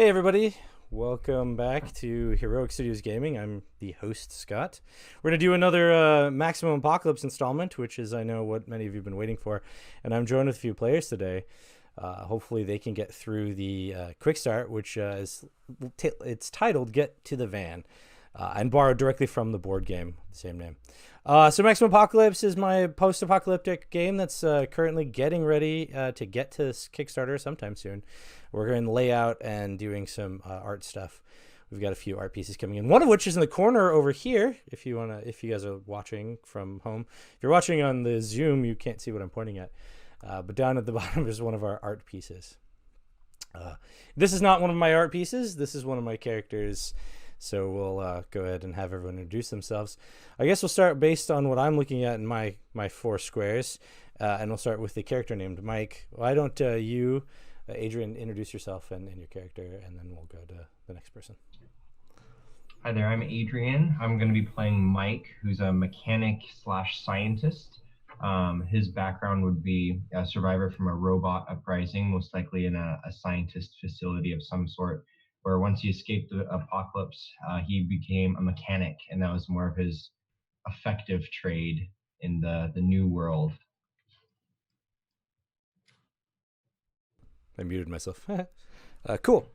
Hey everybody, welcome back to Heroic Studios Gaming. I'm the host, Scott. We're going to do another Maximum Apocalypse installment, which is, I know, what many of you have been waiting for. And I'm joined with a few players today. Hopefully they can get through the Quickstart, which it's titled Get to the Van, and borrowed directly from the board game, the same name. So Maximum Apocalypse is my post-apocalyptic game that's currently getting ready to get to Kickstarter sometime soon. We're going to lay out and doing some art stuff. We've got a few art pieces coming in. One of which is in the corner over here. If you guys are watching from home, if you're watching on the Zoom, you can't see what I'm pointing at. But down at the bottom is one of our art pieces. This is not one of my art pieces. This is one of my characters. So we'll go ahead and have everyone introduce themselves. I guess we'll start based on what I'm looking at in my four squares, and we'll start with the character named Mike. Why don't you, Adrian, introduce yourself and your character, and then we'll go to the next person. Hi there, I'm Adrian. I'm going to be playing Mike, who's a mechanic / scientist. His background would be a survivor from a robot uprising, most likely in a scientist facility of some sort, where once he escaped the apocalypse, he became a mechanic, and that was more of his effective trade in the new world. I muted myself. Cool.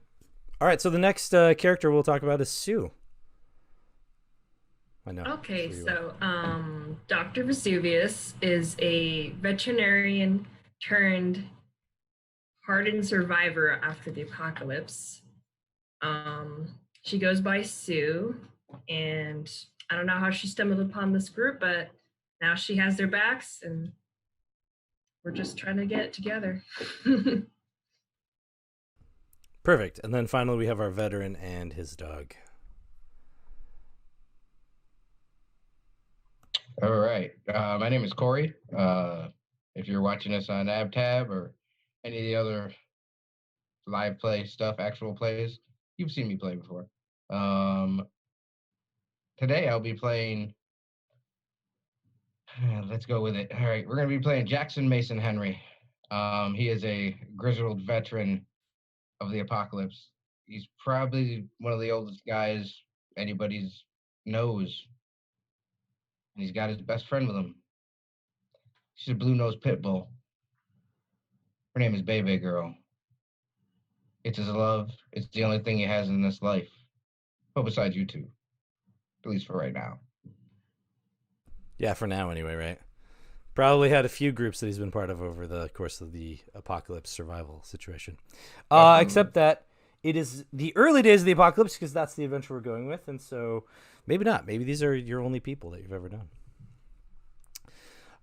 All right, so the next character we'll talk about is Sue. I know. Okay, so Dr. Vesuvius is a veterinarian turned hardened survivor after the apocalypse. She goes by Sue, and I don't know how she stumbled upon this group, but now she has their backs, and we're just trying to get it together. Perfect. And then finally we have our veteran and his dog. All right. My name is Cory. If you're watching us on AbTab or any of the other live play stuff, actual plays, you've seen me play before. Today I'll be playing, let's go with it. All right, we're going to be playing Jackson Mason Henry. He is a grizzled veteran of the apocalypse. He's probably one of the oldest guys anybody knows. And he's got his best friend with him. She's a blue-nosed pit bull. Her name is Bebe Girl. It's his love. It's the only thing he has in this life. Well, besides you two. At least for right now. Yeah, for now anyway, right? Probably had a few groups that he's been part of over the course of the apocalypse survival situation. Except that it is the early days of the apocalypse, because that's the adventure we're going with, and so maybe not. Maybe these are your only people that you've ever done.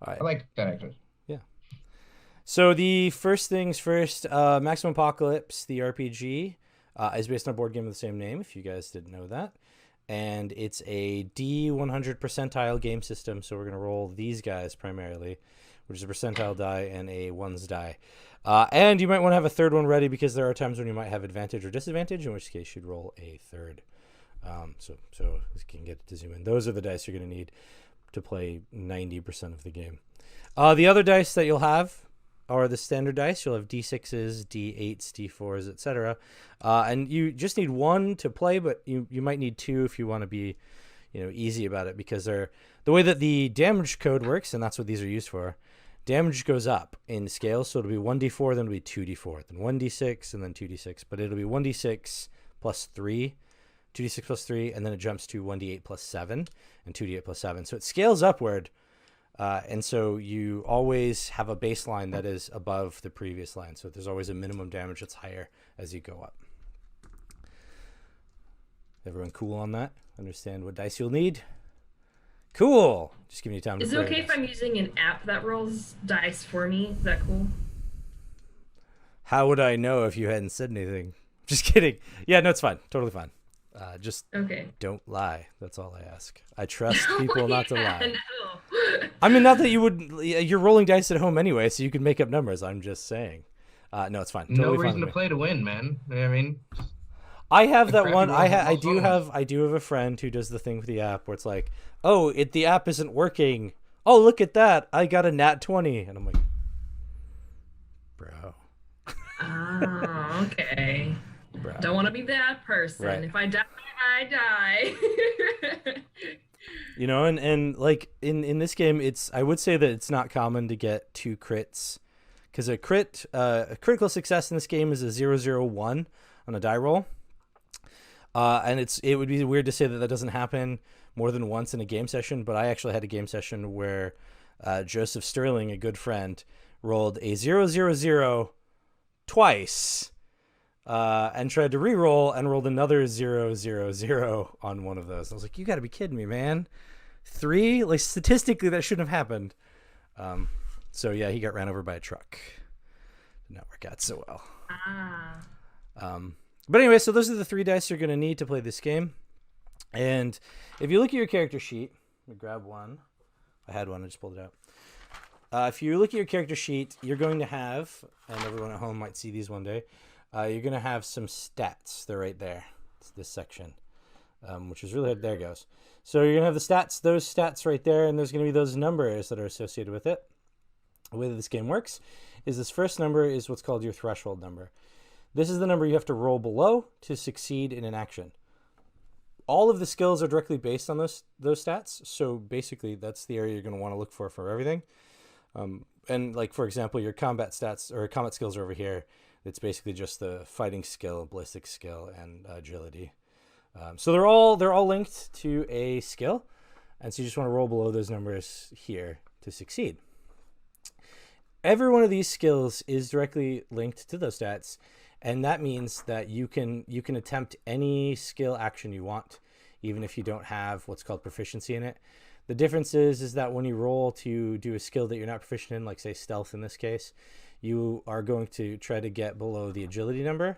All right. I like that, actually. Yeah. So the first things first, Maximum Apocalypse, the RPG, is based on a board game of the same name, if you guys didn't know that. And it's a D100 percentile game system, so we're going to roll these guys primarily, which is a percentile die and a ones die. And you might want to have a third one ready, because there are times when you might have advantage or disadvantage, in which case you'd roll a third. So we can get to zoom in. Those are the dice you're going to need to play 90% of the game. The other dice that you'll have are the standard dice. You'll have D6s, D8s, D4s, etc. And you just need one to play, but you might need two if you want to be, easy about it, because the way that the damage code works, and that's what these are used for, damage goes up in scale. So it'll be 1d4, then it'll be 2d4, then 1d6, and then 2d6. But it'll be 1d6 plus 3, 2d6 plus 3, and then it jumps to 1d8 plus 7, and 2d8 plus 7. So it scales upward. And so you always have a baseline that is above the previous line. So there's always a minimum damage that's higher as you go up. Everyone cool on that? Understand what dice you'll need? Cool. Just giving you time to Is it okay if I'm using an app that rolls dice for me? Is that cool? How would I know if you hadn't said anything? Just kidding. Yeah, no, it's fine. Totally fine. Just okay. Don't lie. That's all I ask. I trust people not to lie. No. I mean, not that you would. You're rolling dice at home anyway, so you can make up numbers. I'm just saying. No, it's fine. Totally No fine reason with to me. play to win, man. I mean, I have that one. roll I do bonus. have a friend who does the thing with the app where it's like, oh, the app isn't working. Oh, look at that! I got a nat 20, and I'm like, bro. Oh, okay. Don't want to be that person. Right. If I die, I die. You know, and like in this game, I would say that it's not common to get 2 crits, because a critical success in this game is a 0-0-1 on a die roll, and it would be weird to say that that doesn't happen more than once in a game session. But I actually had a game session where Joseph Sterling, a good friend, rolled a 0-0-0 twice. And tried to re-roll and rolled another 0-0-0 on one of those. I was like, you got to be kidding me, man. 3? Like, statistically, that shouldn't have happened. So, yeah, he got ran over by a truck. Did not work out so well. But anyway, so those are the 3 dice you're going to need to play this game. And if you look at your character sheet, let me grab one. I had one. I just pulled it out. If you look at your character sheet, you're going to have, and everyone at home might see these one day, you're going to have some stats. They're right there. It's this section, which is really, there it goes. So you're going to have the stats, those stats right there, and there's going to be those numbers that are associated with it. The way that this game works is this first number is what's called your threshold number. This is the number you have to roll below to succeed in an action. All of the skills are directly based on those stats. So basically, that's the area you're going to want to look for everything. And like, for example, your combat stats or combat skills are over here. It's basically just the fighting skill, ballistic skill, and agility. So they're all linked to a skill, and so you just want to roll below those numbers here to succeed. Every one of these skills is directly linked to those stats, and that means that you can attempt any skill action you want, even if you don't have what's called proficiency in it. The difference is that when you roll to do a skill that you're not proficient in, like say stealth in this case, you are going to try to get below the agility number,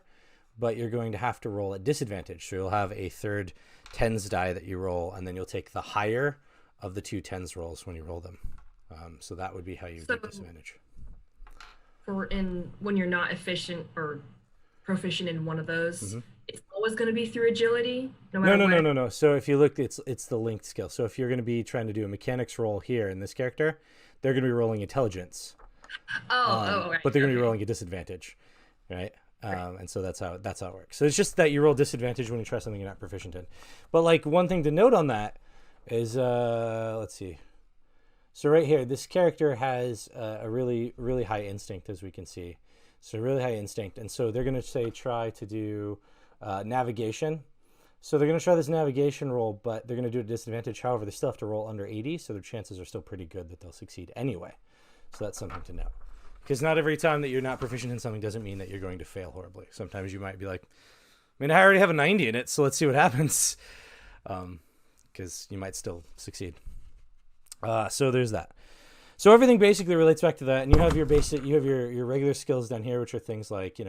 but you're going to have to roll at disadvantage. So you'll have a third tens die that you roll, and then you'll take the higher of the 2 tens rolls when you roll them. So that would be how you get disadvantage. When you're not efficient or proficient in one of those, it's always going to be through agility? No. So if you look, it's the linked skill. So if you're going to be trying to do a mechanics roll here in this character, they're going to be rolling intelligence. Right. But they're going to be rolling a disadvantage, right? And so that's how it works. So it's just that you roll disadvantage when you try something you're not proficient in. But like one thing to note on that is, let's see. So right here, this character has a really, really high instinct, as we can see. So really high instinct. And so they're going to say try to do navigation. So they're going to try this navigation roll, but they're going to do a disadvantage. However, they still have to roll under 80, so their chances are still pretty good that they'll succeed anyway. So that's something to know. Because not every time that you're not proficient in something doesn't mean that you're going to fail horribly. Sometimes you might be like, I mean, I already have a 90 in it, so let's see what happens. Because you might still succeed. So there's that. So everything basically relates back to that. And you have your regular skills down here, which are things like,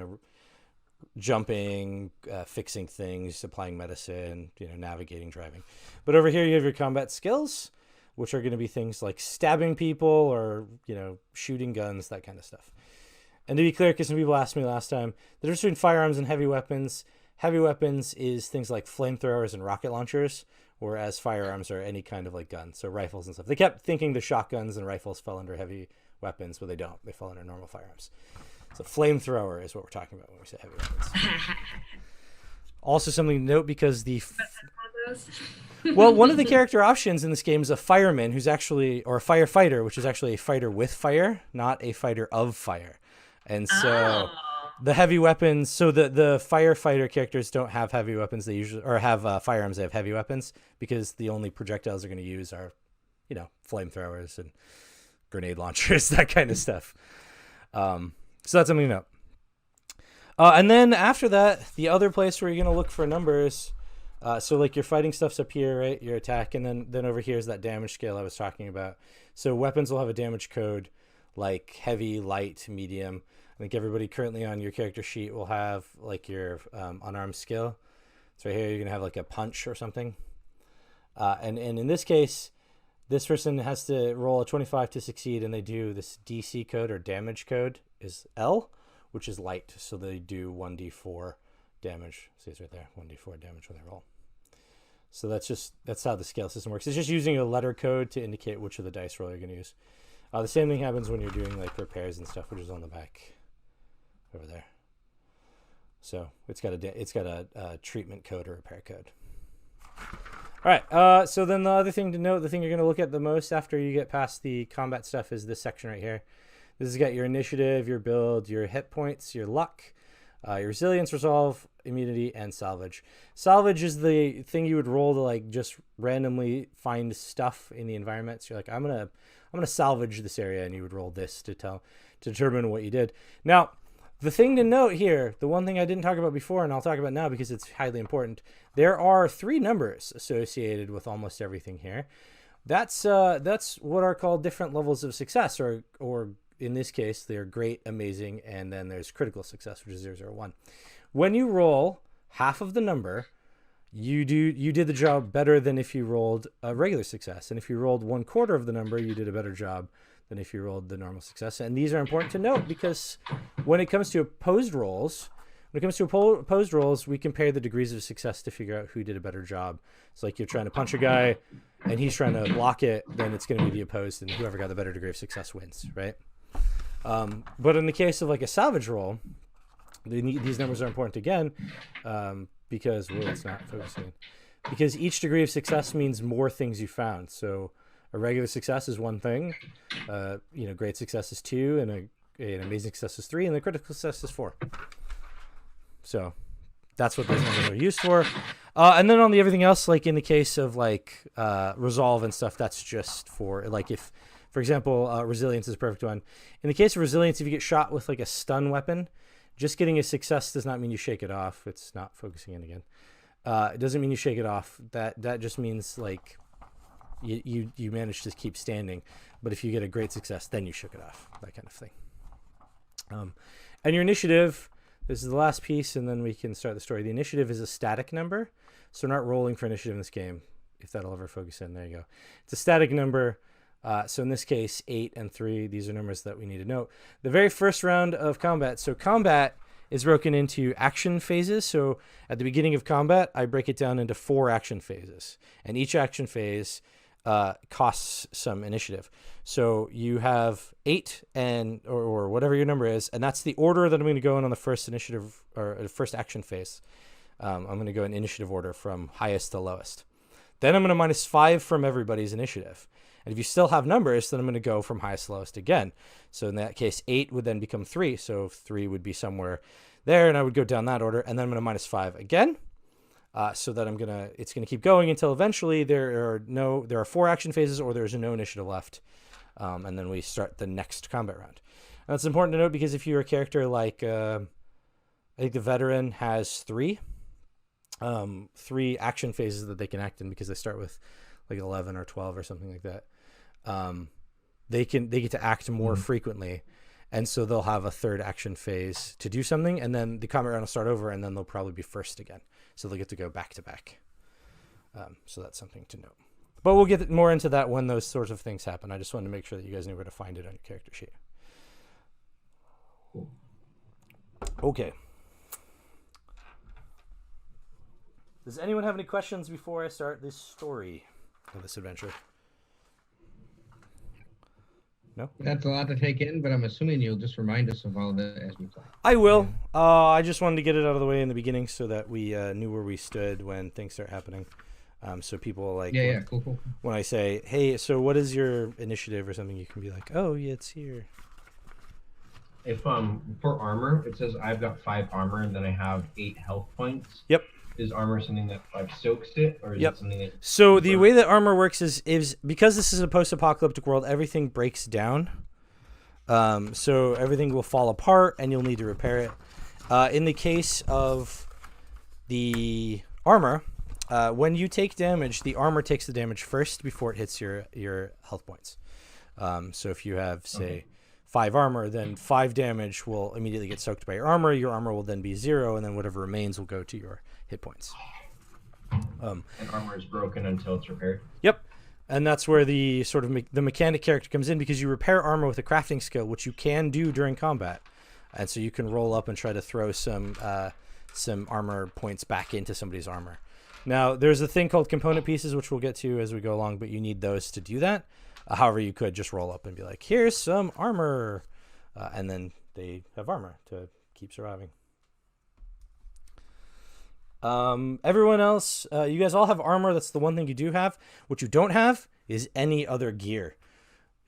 jumping, fixing things, applying medicine, navigating, driving. But over here you have your combat skills, which are going to be things like stabbing people or, shooting guns, that kind of stuff. And to be clear, because some people asked me last time, the difference between firearms and heavy weapons is things like flamethrowers and rocket launchers, whereas firearms are any kind of like gun, so rifles and stuff. They kept thinking the shotguns and rifles fell under heavy weapons, but they don't. They fall under normal firearms. So flamethrower is what we're talking about when we say heavy weapons. Also something to note, because one of the character options in this game is a fireman who's actually, or a firefighter, which is actually a fighter with fire, not a fighter of fire. And so the heavy weapons, so the firefighter characters don't have heavy weapons. They usually, or have firearms, they have heavy weapons, because the only projectiles they're going to use are, flamethrowers and grenade launchers, that kind of stuff. So that's something to note. And then after that, the other place where you're going to look for numbers, so like your fighting stuff's up here, right? Your attack, and then over here is that damage scale I was talking about. So weapons will have a damage code like heavy, light, medium. I think everybody currently on your character sheet will have like your unarmed skill. So right here you're going to have like a punch or something. And in this case, this person has to roll a 25 to succeed, and they do this DC code or damage code is L, which is light. So they do 1d4 damage. See, it's right there, 1d4 damage when they roll. So that's how the scale system works. It's just using a letter code to indicate which of the dice roll you're going to use. The same thing happens when you're doing like repairs and stuff, which is on the back over there. So it's got a treatment code or repair code. All right. So then the other thing to note, the thing you're going to look at the most after you get past the combat stuff is this section right here. This has got your initiative, your build, your hit points, your luck, your resilience, resolve, immunity, and salvage. Salvage is the thing you would roll to like just randomly find stuff in the environment. So you're like, I'm gonna salvage this area, and you would roll this to determine what you did. Now, the thing to note here, the one thing I didn't talk about before, and I'll talk about now because it's highly important, there are 3 numbers associated with almost everything here. That's what are called different levels of success, or in this case, they're great, amazing, and then there's critical success, which is 0, 0, 1. When you roll half of the number, you did the job better than if you rolled a regular success, and if you rolled 1/4 of the number, you did a better job than if you rolled the normal success. And these are important to note because when it comes to opposed rolls, we compare the degrees of success to figure out who did a better job. It's like you're trying to punch a guy and he's trying to block it, then it's going to be the opposed, and whoever got the better degree of success wins, right? But in the case of like a salvage roll, these numbers are important again because it's not focusing. Because each degree of success means more things you found. So a regular success is 1 thing, great success is 2, and an amazing success is 3, and the critical success is 4. So that's what those numbers are used for. And then on the everything else, like in the case of like resolve and stuff, that's just for like if, for example, resilience is a perfect one. In the case of resilience, if you get shot with like a stun weapon, just getting a success does not mean you shake it off. It's not focusing in again. It doesn't mean you shake it off. That just means like you manage to keep standing. But if you get a great success, then you shook it off. That kind of thing. And your initiative, this is the last piece, and then we can start the story. The initiative is a static number, so we're not rolling for initiative in this game. If that'll ever focus in, there you go. It's a static number. So in this case, 8 and 3, these are numbers that we need to note. The very first round of combat. So combat is broken into action phases. So at the beginning of combat, I break it down into 4 action phases. And each action phase costs some initiative. So you have 8 or whatever your number is, and that's the order that I'm going to go in on the first initiative or the first action phase. I'm going to go in initiative order from highest to lowest. Then I'm going to -5 from everybody's initiative. And if you still have numbers, then I'm going to go from highest to lowest again. So in that case, 8 would then become 3. So 3 would be somewhere there, and I would go down that order. And then I'm going to -5 again. So that it's going to keep going until eventually there are 4 action phases or there's no initiative left. And then we start the next combat round. And that's important to note because if you're a character like, I think the veteran has 3 action phases that they can act in because they start with like 11 or 12 or something like that. They get to act more frequently, and so they'll have a 3rd action phase to do something, and then the combat round will start over, and then they'll probably be first again, so they'll get to go back to back. So that's something to note, but we'll get more into that when those sorts of things happen. I just wanted to make sure that you guys knew where to find it on your character sheet. Cool. Okay, does anyone have any questions before I start this story of this adventure? No? That's a lot to take in, but I'm assuming you'll just remind us of all of it as we play. I will. I just wanted to get it out of the way in the beginning so that we knew where we stood when things start happening. So people like... Cool. When I say, hey, so what is your initiative or something, you can be like, oh, yeah, it's here. If for armor, it says I've got 5 armor and then I have 8 health points. Yep. Is armor something that like soaks it, or is it something that? So the way that armor works is because this is a post-apocalyptic world, everything breaks down. So everything will fall apart, and you'll need to repair it. In the case of the armor, when you take damage, the armor takes the damage first before it hits your health points. So if you have, say, 5 armor, then 5 damage will immediately get soaked by your armor. Your armor will then be 0, and then whatever remains will go to your hit points. And armor is broken until it's repaired. Yep. And that's where the sort of the mechanic character comes in, because you repair armor with a crafting skill, which you can do during combat. And so you can roll up and try to throw some armor points back into somebody's armor. Now, there's a thing called component pieces, which we'll get to as we go along, but you need those to do that. However, you could just roll up and be like, here's some armor. And then they have armor to keep surviving. Everyone else, you guys all have armor. That's the one thing you do have. What you don't have is any other gear.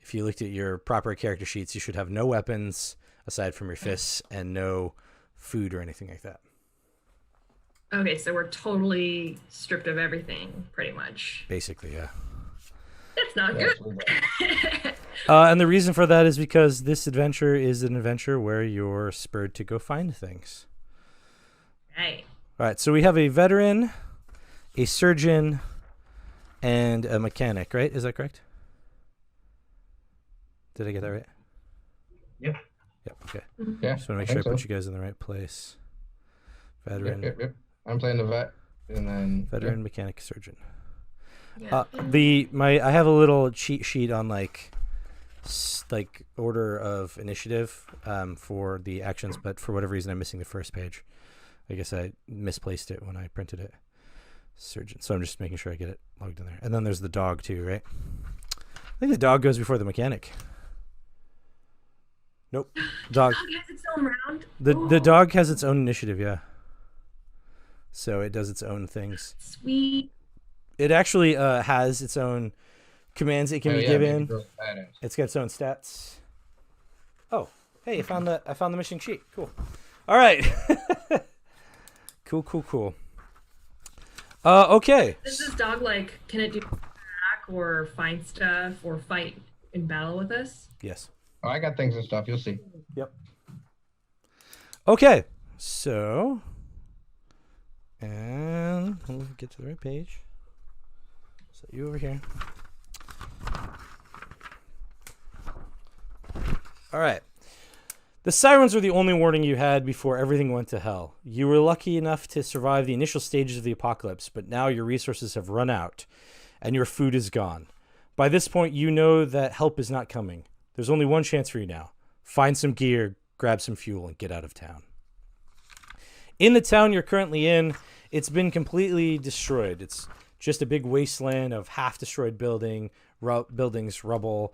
If you looked at your proper character sheets, you should have no weapons aside from your fists and no food or anything like that. Okay, so we're totally stripped of everything, pretty much. Basically, yeah. That's not good. And the reason for that is because this adventure is an adventure where you're spurred to go find things. Right. All right, so we have a veteran, a surgeon, and a mechanic, right? Is that correct? Did I get that right? Yep. Yep, okay. Yeah. Just want to make sure I put you guys in the right place. Veteran. Yep. I'm playing the vet, and then Veteran, mechanic, surgeon. Yeah. I have a little cheat sheet on like order of initiative for the actions, but for whatever reason I'm missing the first page. I guess I misplaced it when I printed it. Surgeon. So I'm just making sure I get it logged in there. And then there's the dog too, right? I think the dog goes before the mechanic. Nope. Dog. The dog has its own round. The dog has its own initiative, yeah. So it does its own things. Sweet. It actually has its own commands it can be given. It's got its own stats. Oh, hey, I found the mission sheet. Cool. All right. Cool. Okay. Does this dog can it do attack or find stuff or fight in battle with us? Yes. Oh, I got things and stuff. You'll see. Yep. Okay. So, and we'll get to the right page. So you over here. All right. The sirens were the only warning you had before everything went to hell. You were lucky enough to survive the initial stages of the apocalypse, but now your resources have run out, and your food is gone. By this point, you know that help is not coming. There's only one chance for you now. Find some gear, grab some fuel, and get out of town. In the town you're currently in, it's been completely destroyed. It's just a big wasteland of half-destroyed buildings, rubble,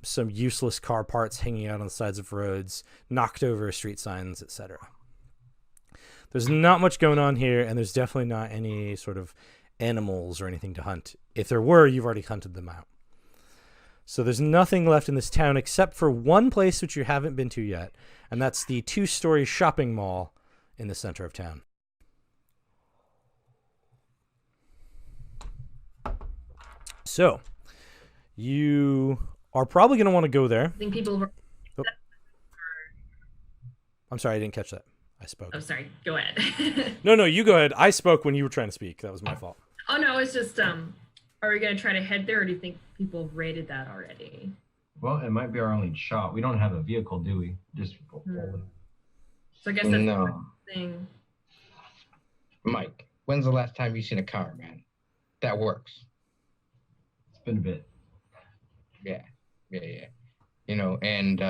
some useless car parts hanging out on the sides of roads, knocked over street signs, etc. There's not much going on here, and there's definitely not any sort of animals or anything to hunt. If there were, you've already hunted them out. So there's nothing left in this town except for one place which you haven't been to yet, and that's the 2-story shopping mall in the center of town. So, you are probably going to want to go there. I think people. Oh. I'm sorry, I didn't catch that. I spoke. Oh, sorry. Go ahead. No, you go ahead. I spoke when you were trying to speak. That was my fault. Oh no, it's just are we gonna try to head there, or do you think people have raided that already? Well, it might be our only shot. We don't have a vehicle, do we? Just So I guess that's No. the thing. Mike, when's the last time you seen a car, man? That works. It's been a bit. Yeah. You know, and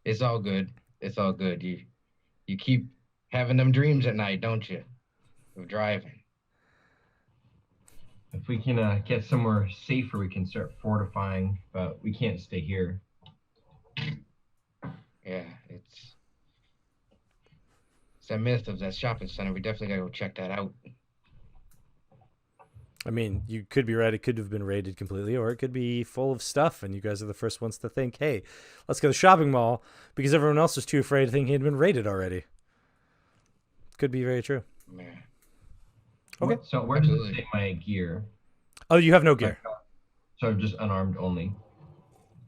it's all good. It's all good. You keep having them dreams at night, don't you? Of driving. If we can get somewhere safer, we can start fortifying, but we can't stay here. Yeah, it's that myth of that shopping center. We definitely gotta go check that out. I mean, you could be right. It could have been raided completely, or it could be full of stuff, and you guys are the first ones to think, hey, let's go to the shopping mall, because everyone else was too afraid to think he had been raided already. Could be very true. Yeah. Okay. So where does it say my gear? Oh, you have no gear. So just unarmed only.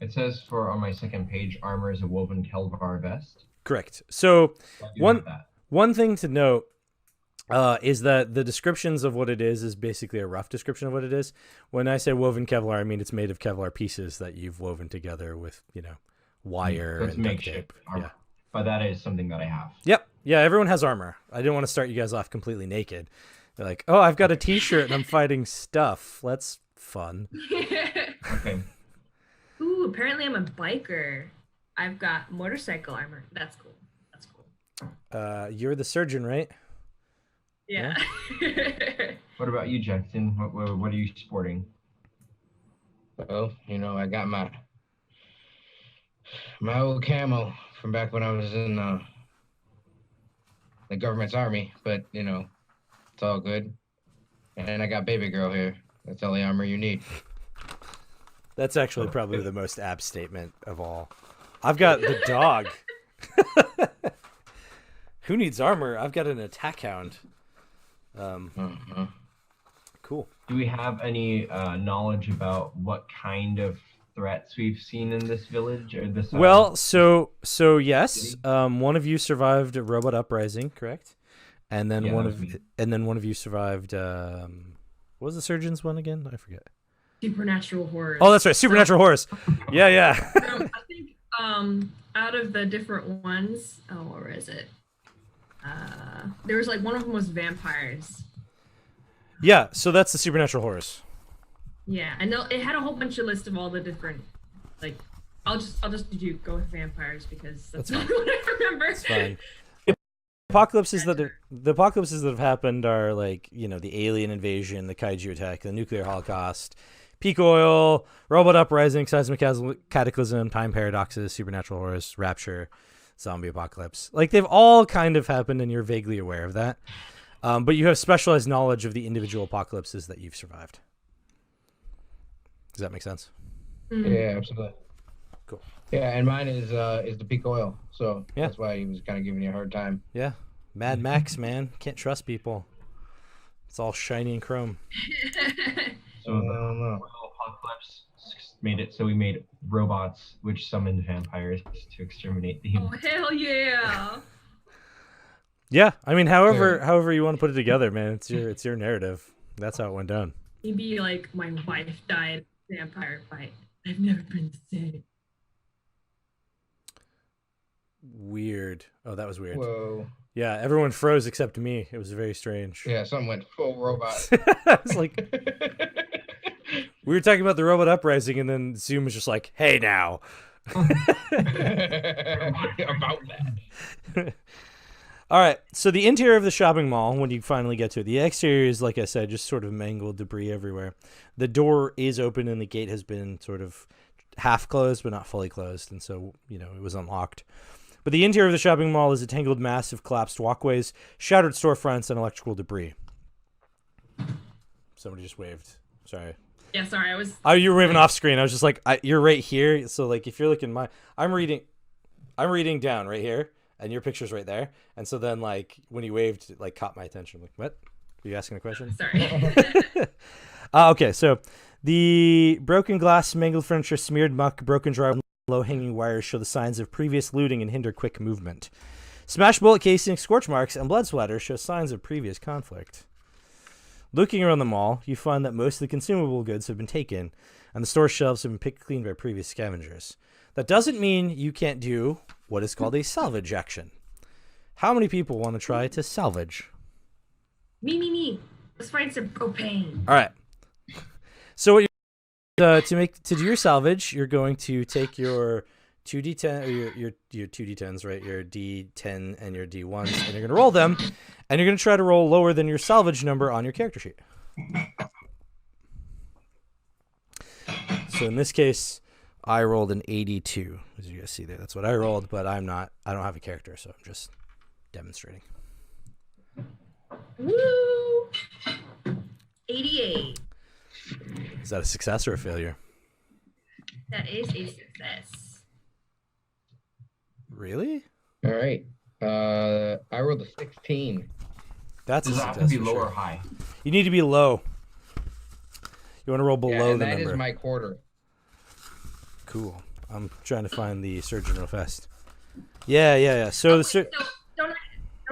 It says on my second page, armor is a woven Kelvar vest. Correct. So I do have that. one thing to note is that the descriptions of what it is basically a rough description of what it is. When I say woven Kevlar, I mean it's made of Kevlar pieces that you've woven together with, wire So it's and duct makeshift tape. armor. Yeah. But that is something that I have. Yep. Yeah, everyone has armor. I didn't want to start you guys off completely naked. They're like, oh, I've got a t-shirt and I'm fighting stuff. That's fun. Okay. Ooh, apparently I'm a biker. I've got motorcycle armor. That's cool. You're the surgeon, right? Yeah. What about you, Jackson? What are you sporting? Well, I got my old camo from back when I was in the government's army, but It's all good. And I got baby girl here. That's all the armor you need. That's actually probably the most apt statement of all. I've got the dog. Who needs armor? I've got an attack hound. Cool. Do we have any knowledge about what kind of threats we've seen in this village or this? Well, so yes, one of you survived a robot uprising, correct? And then Yeah, one that of was me. one of you survived. What was the surgeon's one again? I forget. Supernatural horrors. Oh, that's right, supernatural horrors. Yeah. I think out of the different ones, where is it? There was like one of them was vampires. Yeah, so that's the supernatural horrors. Yeah, I know it had a whole bunch of list of all the different, like, I'll just go with vampires because that's That's what I remember. It's fine. The apocalypses that have happened are like, you know, the alien invasion, the kaiju attack, the nuclear holocaust, peak oil, robot uprising, seismic cataclysm, time paradoxes, supernatural horrors, rapture, zombie apocalypse. Like, they've all kind of happened, and you're vaguely aware of that. But you have specialized knowledge of the individual apocalypses that you've survived. Does that make sense? Yeah, absolutely. Cool. Yeah, and mine is the peak oil, so Yeah. that's why he was kind of giving you a hard time. Yeah. Mad Max, man. Can't trust people. It's all shiny and chrome. So the oil apocalypse made it so we made robots which summoned vampires to exterminate the Oh hell yeah! Yeah, I mean, however you want to put it together, man. It's your narrative. That's how it went down. Maybe like my wife died in a vampire fight. I've never been the same. Weird. Oh, that was weird. Whoa. Yeah, everyone froze except me. It was very strange. Yeah, something went full robot. I was like, we were talking about the robot uprising, and then Zoom was just like, "Hey, now." About that. All right. So the interior of the shopping mall, when you finally get to it, the exterior is, like I said, just sort of mangled debris everywhere. The door is open, and the gate has been sort of half closed, but not fully closed, and so it was unlocked. But the interior of the shopping mall is a tangled mass of collapsed walkways, shattered storefronts, and electrical debris. Somebody just waved. Sorry. Yeah, sorry, I was. Oh, you were waving off screen. I was just like, you're right here. So like, if you're looking, I'm reading down right here, and your picture's right there. And so then like when you waved, it like caught my attention. I'm like, what? Are you asking a question? Sorry. Okay, so the broken glass, mangled furniture, smeared muck, broken drywall, low-hanging wires show the signs of previous looting and hinder quick movement. Smashed bullet casings, scorch marks, and blood splatters show signs of previous conflict. Looking around the mall, you find that most of the consumable goods have been taken, and the store shelves have been picked clean by previous scavengers. That doesn't mean you can't do what is called a salvage action. How many people want to try to salvage? Me. Let's find some propane. All right. So what to do your salvage, you're going to take your 2d10 or your 2d10s, right? Your d10 and your d1s, and you're going to roll them, and you're going to try to roll lower than your salvage number on your character sheet. So in this case, I rolled an 82, as you guys see there. That's what I rolled, but I don't have a character, so I'm just demonstrating. Woo! 88. Is that a success or a failure? That is a success. Really? All right. I rolled a 16. That's Does a it have success to be for low sure. or high? You need to be low. You want to roll below and the that number. is my quarter. Cool. I'm trying to find the surgeon real fast. Yeah. So the So don't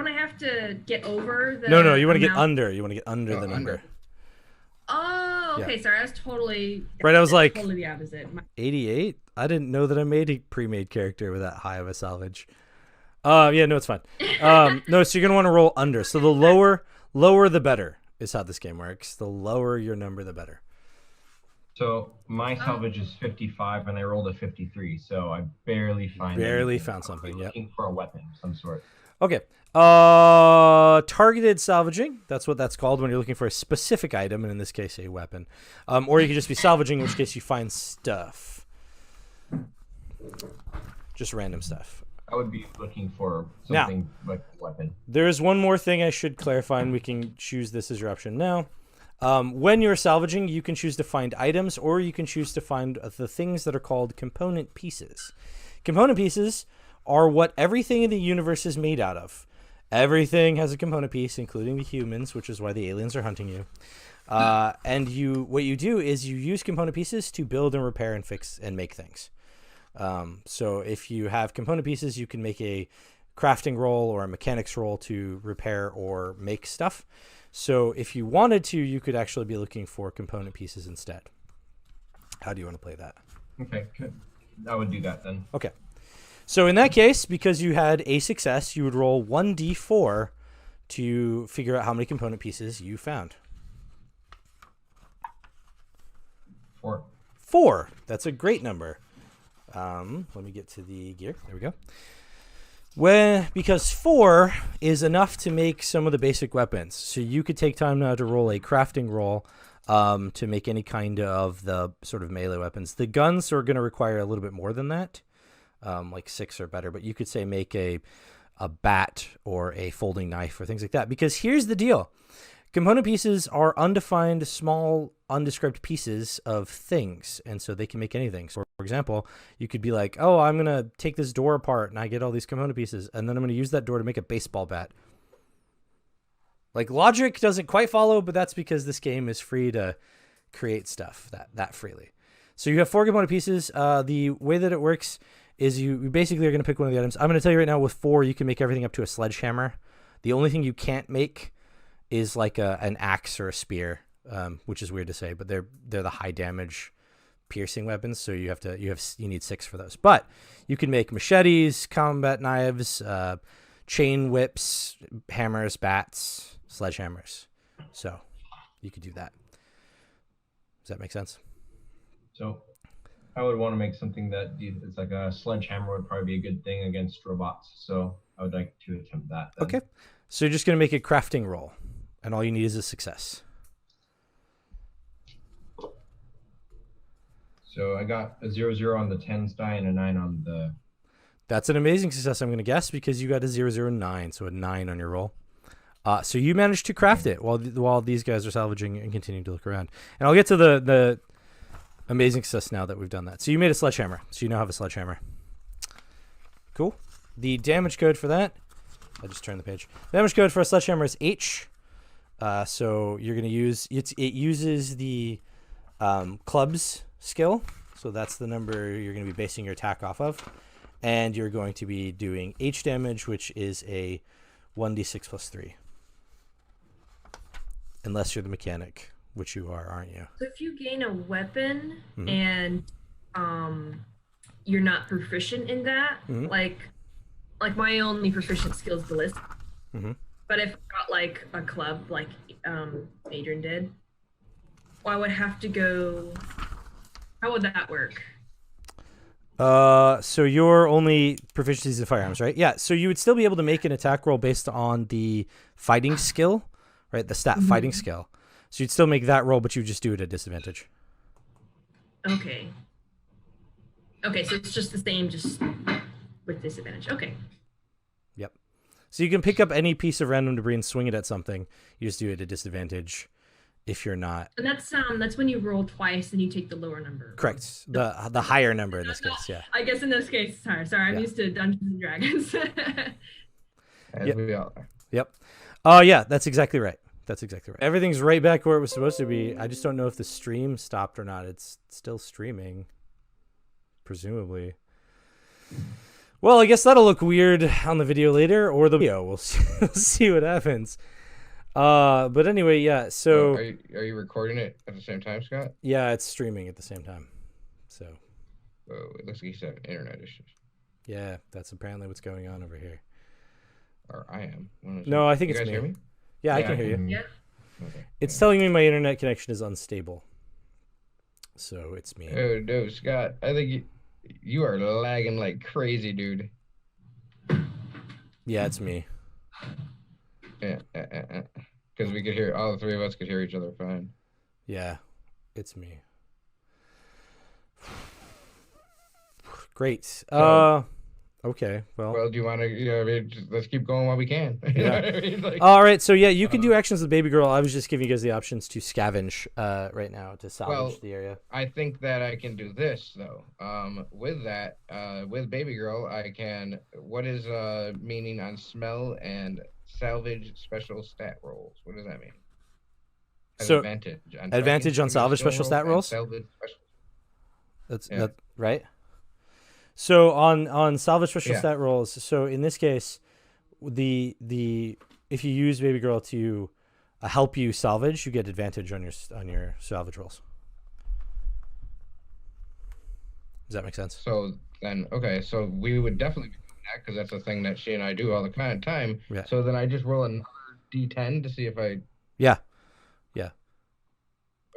I have to get over the? No, you want to get amount? under. You want to get under the number. Under. Oh, okay. Yeah. Sorry, I was totally. Right, I was like- totally the opposite. 88? I didn't know that I made a pre-made character with that high of a salvage. Yeah, no, it's fine. No, so you're gonna want to roll under. So the lower the better is how this game works. The lower your number, the better. So my salvage is 55, and I rolled a 53, so I barely found Found something. Yep. Looking for a weapon of some sort. Okay. Targeted salvaging. That's what that's called when you're looking for a specific item, and in this case, a weapon. Or you could just be salvaging, in which case you find stuff. Just random stuff. I would be looking for Now. something like a weapon. There is one more thing I should clarify, and we can choose this as your option now. When you're salvaging, you can choose to find items, or you can choose to find the things that are called component pieces. Component pieces are what everything in the universe is made out of. Everything has a component piece, including the humans, which is why the aliens are hunting you. And what you do is you use component pieces to build and repair and fix and make things. So if you have component pieces, you can make a crafting roll or a mechanics roll to repair or make stuff. So if you wanted to, you could actually be looking for component pieces instead. How do you want to play that? Okay, good. I would do that then. Okay. So in that case, because you had a success, you would roll 1d4 to figure out how many component pieces you found. 4. 4. That's a great number. Let me get to the gear. There we go. Because 4 is enough to make some of the basic weapons. So you could take time now to roll a crafting roll to make any kind of the sort of melee weapons. The guns are going to require a little bit more than that, like 6 or better. But you could say make a bat or a folding knife or things like that. Because here's the deal. Component pieces are undefined, small, undescribed pieces of things, and so they can make anything. So, for example, you could be like, oh, I'm going to take this door apart, and I get all these component pieces, and then I'm going to use that door to make a baseball bat. Like, logic doesn't quite follow, but that's because this game is free to create stuff that freely. So you have 4 component pieces. The way that it works is you basically are going to pick one of the items. I'm going to tell you right now, with 4, you can make everything up to a sledgehammer. The only thing you can't make is like an axe or a spear, which is weird to say, but they're the high damage piercing weapons. So you need 6 for those. But you can make machetes, combat knives, chain whips, hammers, bats, sledgehammers. So you could do that. Does that make sense? So I would want to make something that it's like a sledgehammer would probably be a good thing against robots. So I would like to attempt that then. Okay. So you're just going to make a crafting roll, and all you need is a success. So I got a 0-0 on the 10s die and a 9 on the... That's an amazing success, I'm going to guess, because you got a 0-0-9, so a 9 on your roll. So you managed to craft it while these guys are salvaging and continuing to look around. And I'll get to the amazing success now that we've done that. So you made a sledgehammer, so you now have a sledgehammer. Cool. The damage code for that, I just turned the page. The damage code for a sledgehammer is H. So you're going to use, it uses the clubs skill. So that's the number you're going to be basing your attack off of. And you're going to be doing H damage, which is a 1d6 plus 3. Unless you're the mechanic, which you are, aren't you? So if you gain a weapon and you're not proficient in that, like my only proficient skill is ballistic. But if I got like a club, like Adrian did, I would have to go. How would that work? So your only proficiency is in firearms, right? Yeah. So you would still be able to make an attack roll based on the fighting skill, right? The stat fighting skill. So you'd still make that roll, but you just do it at disadvantage. Okay. Okay, so it's just the same, just with disadvantage. Okay. Yep. So you can pick up any piece of random debris and swing it at something. You just do it at disadvantage if you're not. And that's when you roll twice and you take the lower number. Correct. The higher number in this case, yeah. I guess in this case, sorry, I'm used to Dungeons and Dragons. As we all are. Yep. Yeah, that's exactly right. That's exactly right. Everything's right back where it was supposed to be. I just don't know if the stream stopped or not. It's still streaming, presumably. Well, I guess that'll look weird on the video later, or the video. We'll see what happens. But anyway, yeah. So are you recording it at the same time, Scott? Yeah, it's streaming at the same time. So. Oh, it looks like you said internet issues. Yeah, that's apparently what's going on over here. Or I am. No, I think you it's guys me. Hear me? Yeah, I can hear you. Yeah. Okay. It's telling me my internet connection is unstable. So it's me. Oh no, Scott! I think you are lagging like crazy, dude. Yeah, it's me. Yeah, because we could hear, all the three of us could hear each other fine. Yeah, it's me. Great. Okay, well. Well, do you want to? I mean, let's keep going while we can. You know Yeah. what I mean? Like, All right, so yeah, you can do actions with Baby Girl. I was just giving you guys the options to scavenge right now to salvage well, the area. I think that I can do this though. With that, with Baby Girl, I can. What is meaning on smell and salvage special stat rolls? What does that mean? Has So advantage on advantage tracking on salvage skill special stat and rolls? Salvage special. That's Yeah. that right. So on salvage special Yeah. stat rolls, so in this case, the if you use Baby Girl to help you salvage, you get advantage on your salvage rolls. Does that make sense? So then, okay, so we would definitely be doing that because that's a thing that she and I do all the time. Yeah. So then I just roll another D10 to see if I. Yeah.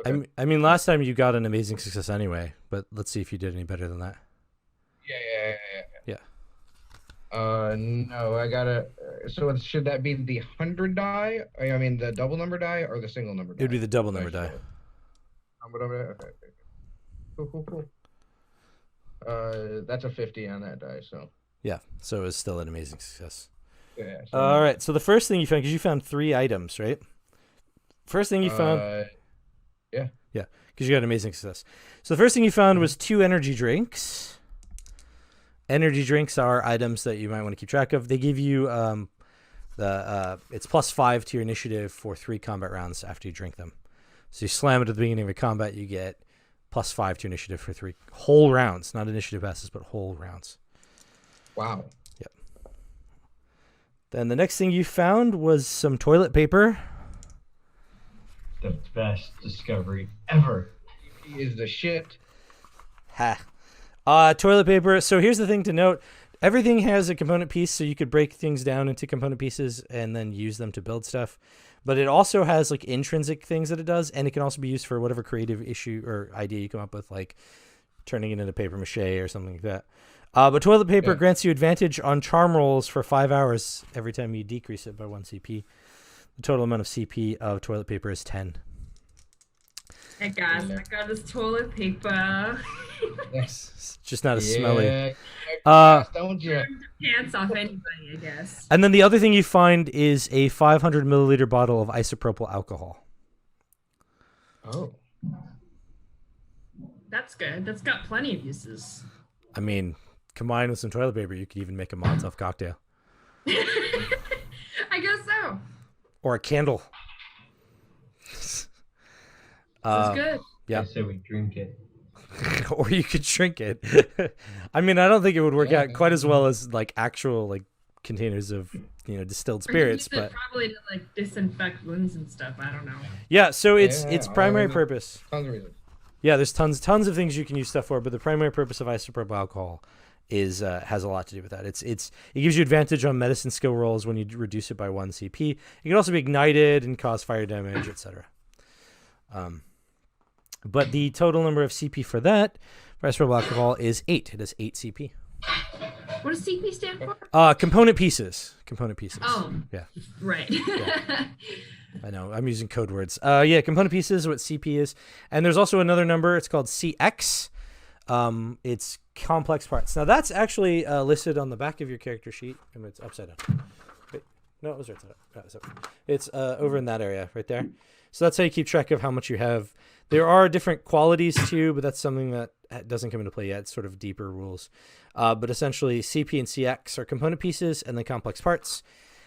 Okay. I mean, last time you got an amazing success anyway, but let's see if you did any better than that. Yeah. No, I gotta. So should that be the 100 die? I mean, the double number die or the single number die? It would be the double number die. Okay. Cool. That's a 50 on that die. So. Yeah, so it was still an amazing success. Yeah. So, All right, so the first thing you found, because you found 3 items, right? First thing you found. Yeah. Yeah, because you got amazing success. So the first thing you found was 2 energy drinks. Energy drinks are items that you might want to keep track of. They give you it's +5 to your initiative for 3 combat rounds after you drink them. So you slam it at the beginning of a combat, you get +5 to initiative for 3 whole rounds, not initiative passes, but whole rounds. Wow. Yep. Then the next thing you found was some toilet paper. The best discovery ever. He is the shit. Ha. Toilet paper. So here's the thing to note. Everything has a component piece, so you could break things down into component pieces and then use them to build stuff. But it also has like intrinsic things that it does, and it can also be used for whatever creative issue or idea you come up with, like turning it into paper mache or something like that. But toilet paper grants you advantage on charm rolls for 5 hours every time you decrease it by 1 CP. The total amount of CP of toilet paper is 10. Hey guys, I got this toilet paper. It's just not as smelly. Don't you? Pants off anybody, I guess. And then the other thing you find is a 500 milliliter bottle of isopropyl alcohol. Oh. That's good. That's got plenty of uses. I mean, combined with some toilet paper, you could even make a Molotov cocktail. I guess so. Or a candle. That's good. Yeah. I say we drink it. Or you could shrink it. I mean, I don't think it would work out quite as well as like actual like containers of distilled spirits, Or you use but it probably to like disinfect wounds and stuff. I don't know. yeah. So its Yeah, primary all the- purpose. Tons of reasons. Yeah, there's tons of things you can use stuff for, but the primary purpose of isopropyl alcohol is has a lot to do with that. It gives you advantage on medicine skill rolls when you reduce it by 1 CP. It can also be ignited and cause fire damage, etc. But the total number of CP for that for isopropyl alcohol is 8. It has 8 CP. What does CP stand for? Component pieces. Oh. Yeah. Right. I know. I'm using code words. Component pieces, what CP is. And there's also another number. It's called CX. It's complex parts. Now, that's actually listed on the back of your character sheet. And it's upside down. Wait, no, it was right side up. It's over in that area right there. So that's how you keep track of how much you have. There are different qualities too, but that's something that doesn't come into play yet. It's sort of deeper rules. But essentially, CP and CX are component pieces and then complex parts.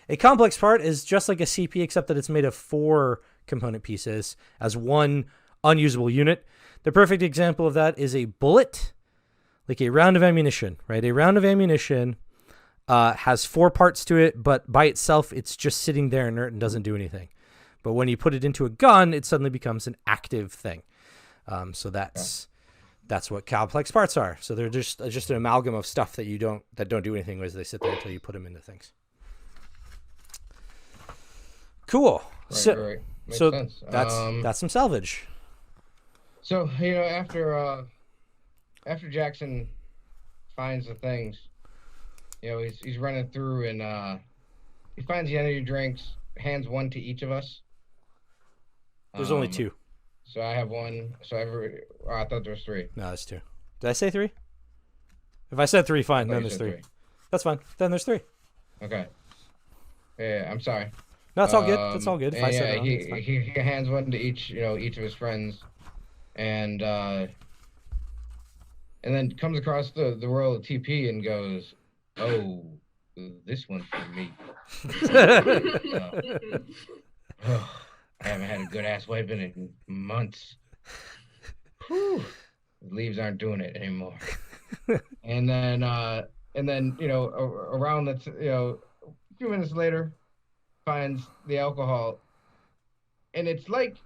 A complex part is just like a CP, except that it's made of 4 component pieces as one unusable unit. The perfect example of that is a bullet, like a round of ammunition, right? A round of ammunition has 4 parts to it, but by itself, it's just sitting there inert and doesn't do anything. But when you put it into a gun, it suddenly becomes an active thing. So that's what complex parts are. So they're just an amalgam of stuff that don't do anything as they sit there until you put them into things. Cool. Right. Makes So sense. that's some salvage. So after Jackson finds the things, he's running through and he finds the energy drinks, hands 1 to each of us. There's only 2. So I have 1. So I thought there was 3. No, that's 2. Did I say 3? If I said 3, fine. I thought Then you there's said 3. That's fine. Then there's 3. Okay. Yeah, I'm sorry. No, it's all good. That's all good. If I said it wrong, it's fine. he hands one to each of his friends, and then comes across the roll of TP and goes, "Oh, this one's for me." Oh, I haven't had a good ass wiping in months. Whew. The leaves aren't doing it anymore. and then around a few minutes later, finds the alcohol, and it's like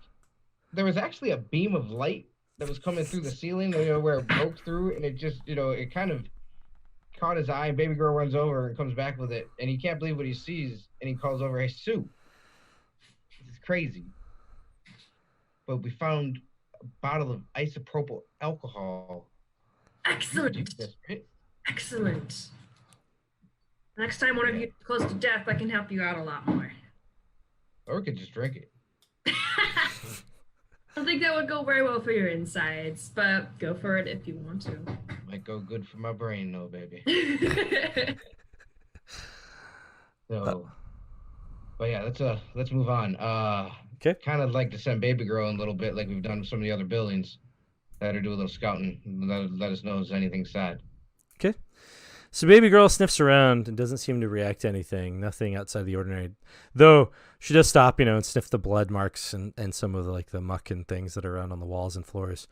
there was actually a beam of light that was coming through the ceiling, where it broke through, and it just, it kind of caught his eye. Baby girl runs over and comes back with it, and he can't believe what he sees, and he calls over, "Hey, Sue, this is crazy, but we found a bottle of isopropyl alcohol." Excellent. Excellent. Next time one of you is close to death, I can help you out a lot more. Or we could just drink it. I don't think that would go very well for your insides, but go for it if you want to. Might go good for my brain, though, baby. But yeah, let's move on. Okay. Kind of like to send baby girl in a little bit, like we've done with some of the other buildings. Let her do a little scouting. Let us know if there's anything sad. Okay. So baby girl sniffs around and doesn't seem to react to anything. Nothing outside the ordinary. Though she does stop, and sniff the blood marks and some of the muck and things that are around on the walls and floors.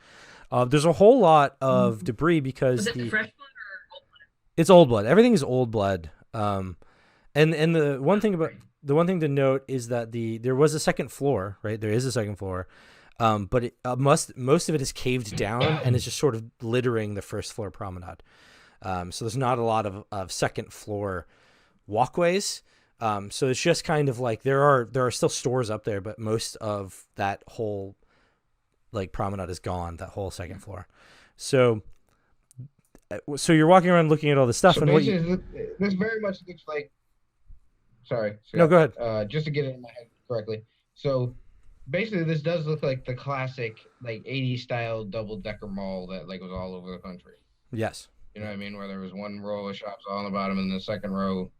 There's a whole lot of debris because Was it fresh blood or old blood? It's old blood. Everything is old blood. And the one thing to note is that there was a second floor, right? There is a second floor. But most of it is caved down and is just sort of littering the first floor promenade. So there's not a lot of second floor walkways. So it's just kind of like there are still stores up there, but most of that whole promenade is gone, that whole second floor. So you're walking around looking at all this stuff, so and this very much looks like. Sorry. No, go ahead. Just to get it in my head correctly. So basically, this does look like the classic 80s style double-decker mall that was all over the country. Yes. You know what I mean? Where there was one row of shops all on the bottom and the second row,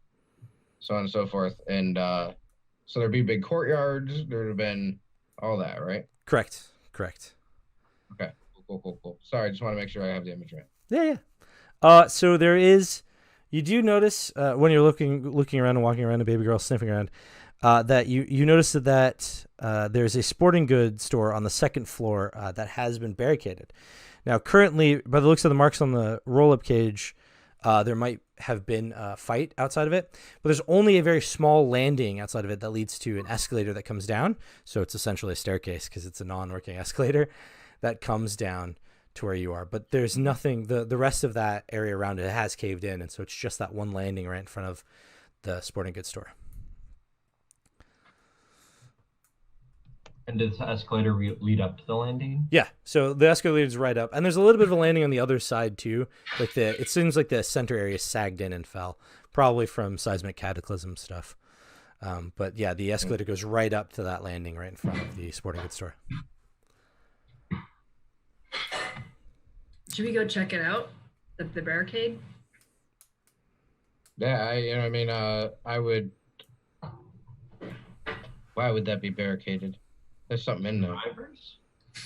so on and so forth. And so there'd be big courtyards. There'd have been all that, right? Correct. Okay. Cool. Sorry, I just want to make sure I have the image right. Yeah. So there is. You do notice when you're looking around and walking around, a baby girl sniffing around, that you notice that there's a sporting goods store on the second floor that has been barricaded. Now, currently, by the looks of the marks on the roll-up cage, there might have been a fight outside of it, but there's only a very small landing outside of it that leads to an escalator that comes down. So it's essentially a staircase because it's a non-working escalator that comes down to where you are. But there's nothing, the rest of that area around it has caved in, and so it's just that one landing right in front of the sporting goods store. And does the escalator lead up to the landing? Yeah, so the escalator is right up, and there's a little bit of a landing on the other side too. It seems like the center area sagged in and fell, probably from seismic cataclysm stuff. But yeah, the escalator goes right up to that landing right in front of the sporting goods store. Should we go check it out? The barricade? Yeah, I would. Why would that be barricaded? There's something in there. Drivers?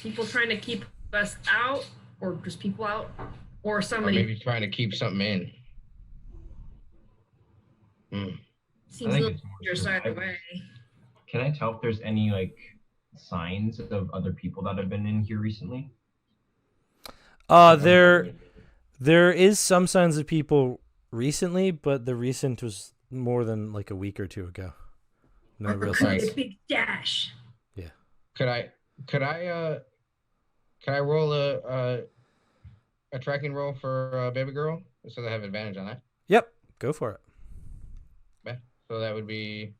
People trying to keep us out, or just people out, or somebody. Or maybe trying to keep something in. Seems a little dangerous either way. Can I tell if there's any signs of other people that have been in here recently? There is some signs of people recently, but the recent was more than a week or two ago. No real signs. A big dash. Yeah. Could I roll a tracking roll for baby girl so I have advantage on that? Yep, go for it. Yeah. So that would be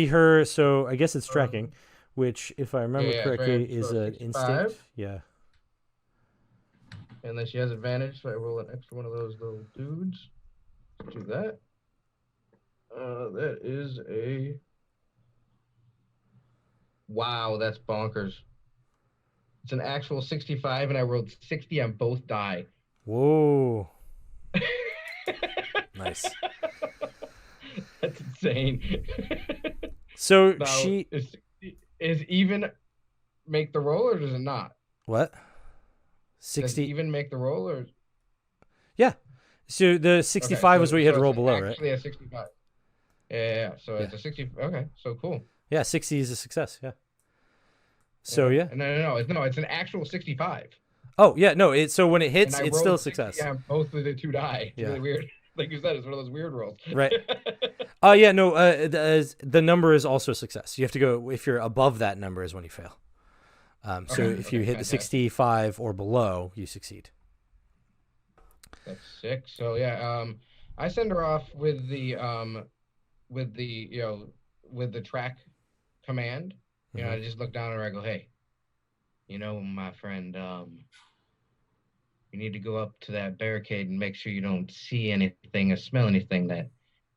her. So I guess it's tracking, which, if I remember correctly, right. is So an 65. instinct. Yeah. And then she has advantage, so I roll an extra one of those little dudes. Let's do that. That is a. Wow, that's bonkers. It's an actual 65, and I rolled 60 on both die. Whoa. Nice. insane. So Now, she is even make the roll or does it not? what? Does 60. even make the roll or Yeah. So the okay? 65 was what you had to roll it's below, right? actually a 65. Yeah. So it's a 60. Okay, so cool. Yeah, 60 is a success. Yeah. So yeah. No. It's an actual 65. Oh yeah, no. So when it And hits, I it's still a rolled 60 success. on both of the 2 die. It's Yeah. really weird. Like you said, it's one of those weird rolls. Right. Yeah, no. The number is also a success. You have to go if you're above that number is when you fail. So if you hit the 65 or below, you succeed. That's sick. So yeah, I send her off with the with the track command. You know, I just look down at her. I go, hey, my friend, you need to go up to that barricade and make sure you don't see anything or smell anything that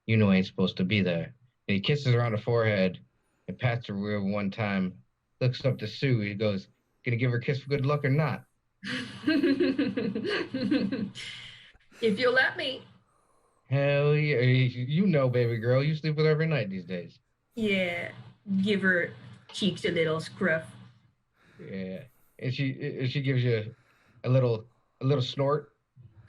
ain't supposed to be there. And he kisses her on the forehead and pats her rear one time. Looks up to Sue. He goes, "Gonna give her a kiss for good luck or not?" If you'll let me. Hell yeah. Baby girl, you sleep with her every night these days. Yeah. Give her cheeks a little scruff. Yeah. And she gives you a little snort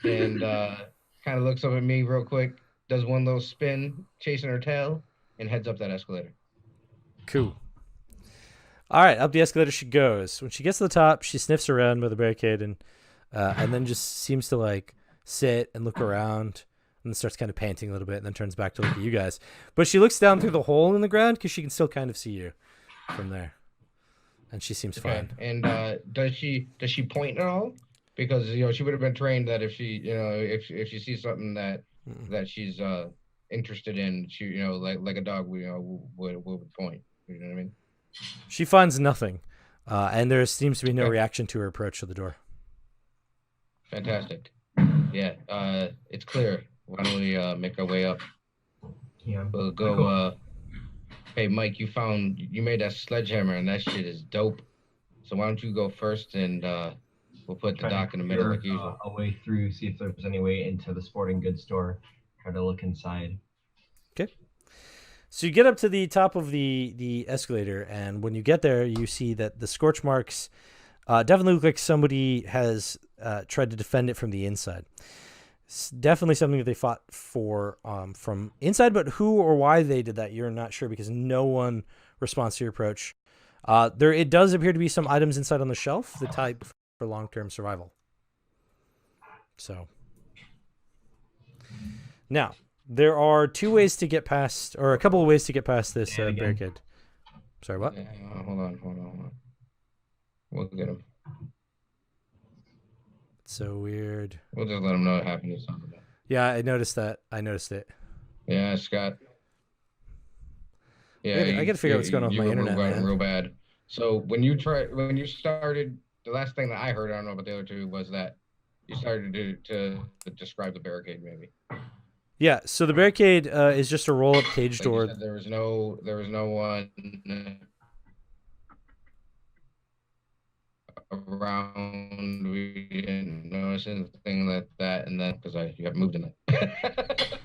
and kind of looks up at me real quick, does one little spin, chasing her tail, and heads up that escalator. Cool. All right, up the escalator she goes. When she gets to the top, she sniffs around by the barricade and then just seems to like sit and look around and then starts kind of panting a little bit and then turns back to look at you guys. But she looks down through the hole in the ground because she can still kind of see you from there. And she seems fine. And does she point at all? Because she would have been trained that if she if she sees something that she's interested in, she like a dog would point. You know what I mean? She finds nothing, and there seems to be no reaction to her approach to the door. Fantastic. Yeah, it's clear. Why don't we make our way up? Yeah. We'll go. Cool. Hey, Mike, you made that sledgehammer, and that shit is dope. So why don't you go first, and we'll put the dock in the middle like usual. A way through, see if there's any way into the sporting goods store. Try to look inside. Okay. So you get up to the top of the escalator, and when you get there, you see that the scorch marks definitely look like somebody has tried to defend it from the inside. It's definitely something that they fought for from inside, but who or why they did that, you're not sure because no one responds to your approach. It does appear to be some items inside on the shelf, the type for long-term survival. So now there are two ways to get past, or a couple of ways to get past this barricade. Sorry, what? Hold on. We'll get him. It's so weird. We'll just let him know what happened. Yeah, I noticed that. I noticed it. Yeah, Scott. Yeah, I gotta figure out what's going on with my internet. Real bad. So when you started, the last thing that I heard, I don't know about the other two, was that you started to describe the barricade, maybe. Yeah, so the barricade is just a roll-up cage door. You said there was no one around. We didn't notice anything like that, and then because you have moved in it.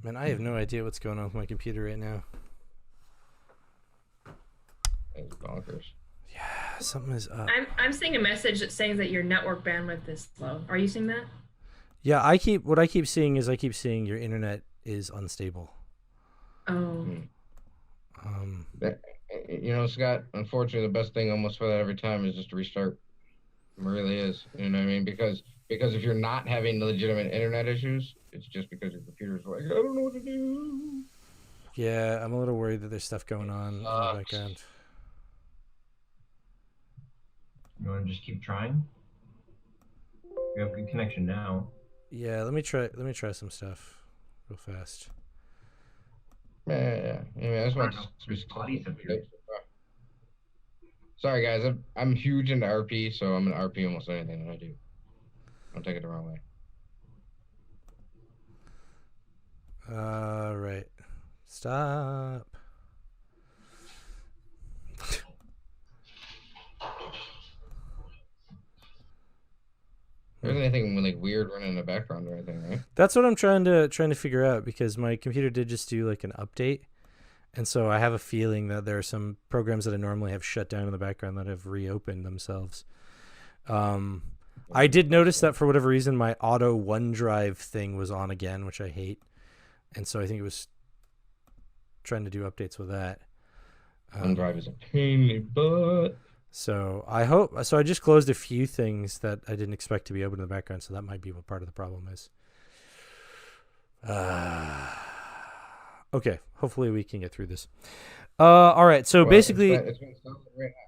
Man, I have no idea what's going on with my computer right now. It's bonkers. Yeah, something is up. I'm seeing a message that's saying that your network bandwidth is slow. Are you seeing that? Yeah, what I keep seeing is your internet is unstable. Oh. Scott, unfortunately, the best thing almost for that every time is just to restart. It really is. You know what I mean? Because if you're not having legitimate internet issues, it's just because your computer's like, I don't know what to do. Yeah, I'm a little worried that there's stuff going on in the background. You want to just keep trying? You have good connection now. Yeah, let me try some stuff real fast. Yeah. That's what Sorry, guys. I'm huge into RP, so I'm gonna RP almost anything that I do. Don't take it the wrong way. Right. Stop. There isn't anything like weird running in the background or anything, right? That's what I'm trying to figure out, because my computer did just do like an update, and so I have a feeling that there are some programs that I normally have shut down in the background that have reopened themselves. I did notice that for whatever reason my auto OneDrive thing was on again, which I hate, and so I think it was trying to do updates with that. OneDrive is a pain in the butt. So I just closed a few things that I didn't expect to be open in the background, so that might be what part of the problem is. Okay, hopefully we can get through this. All right, so basically, it's been solid right now.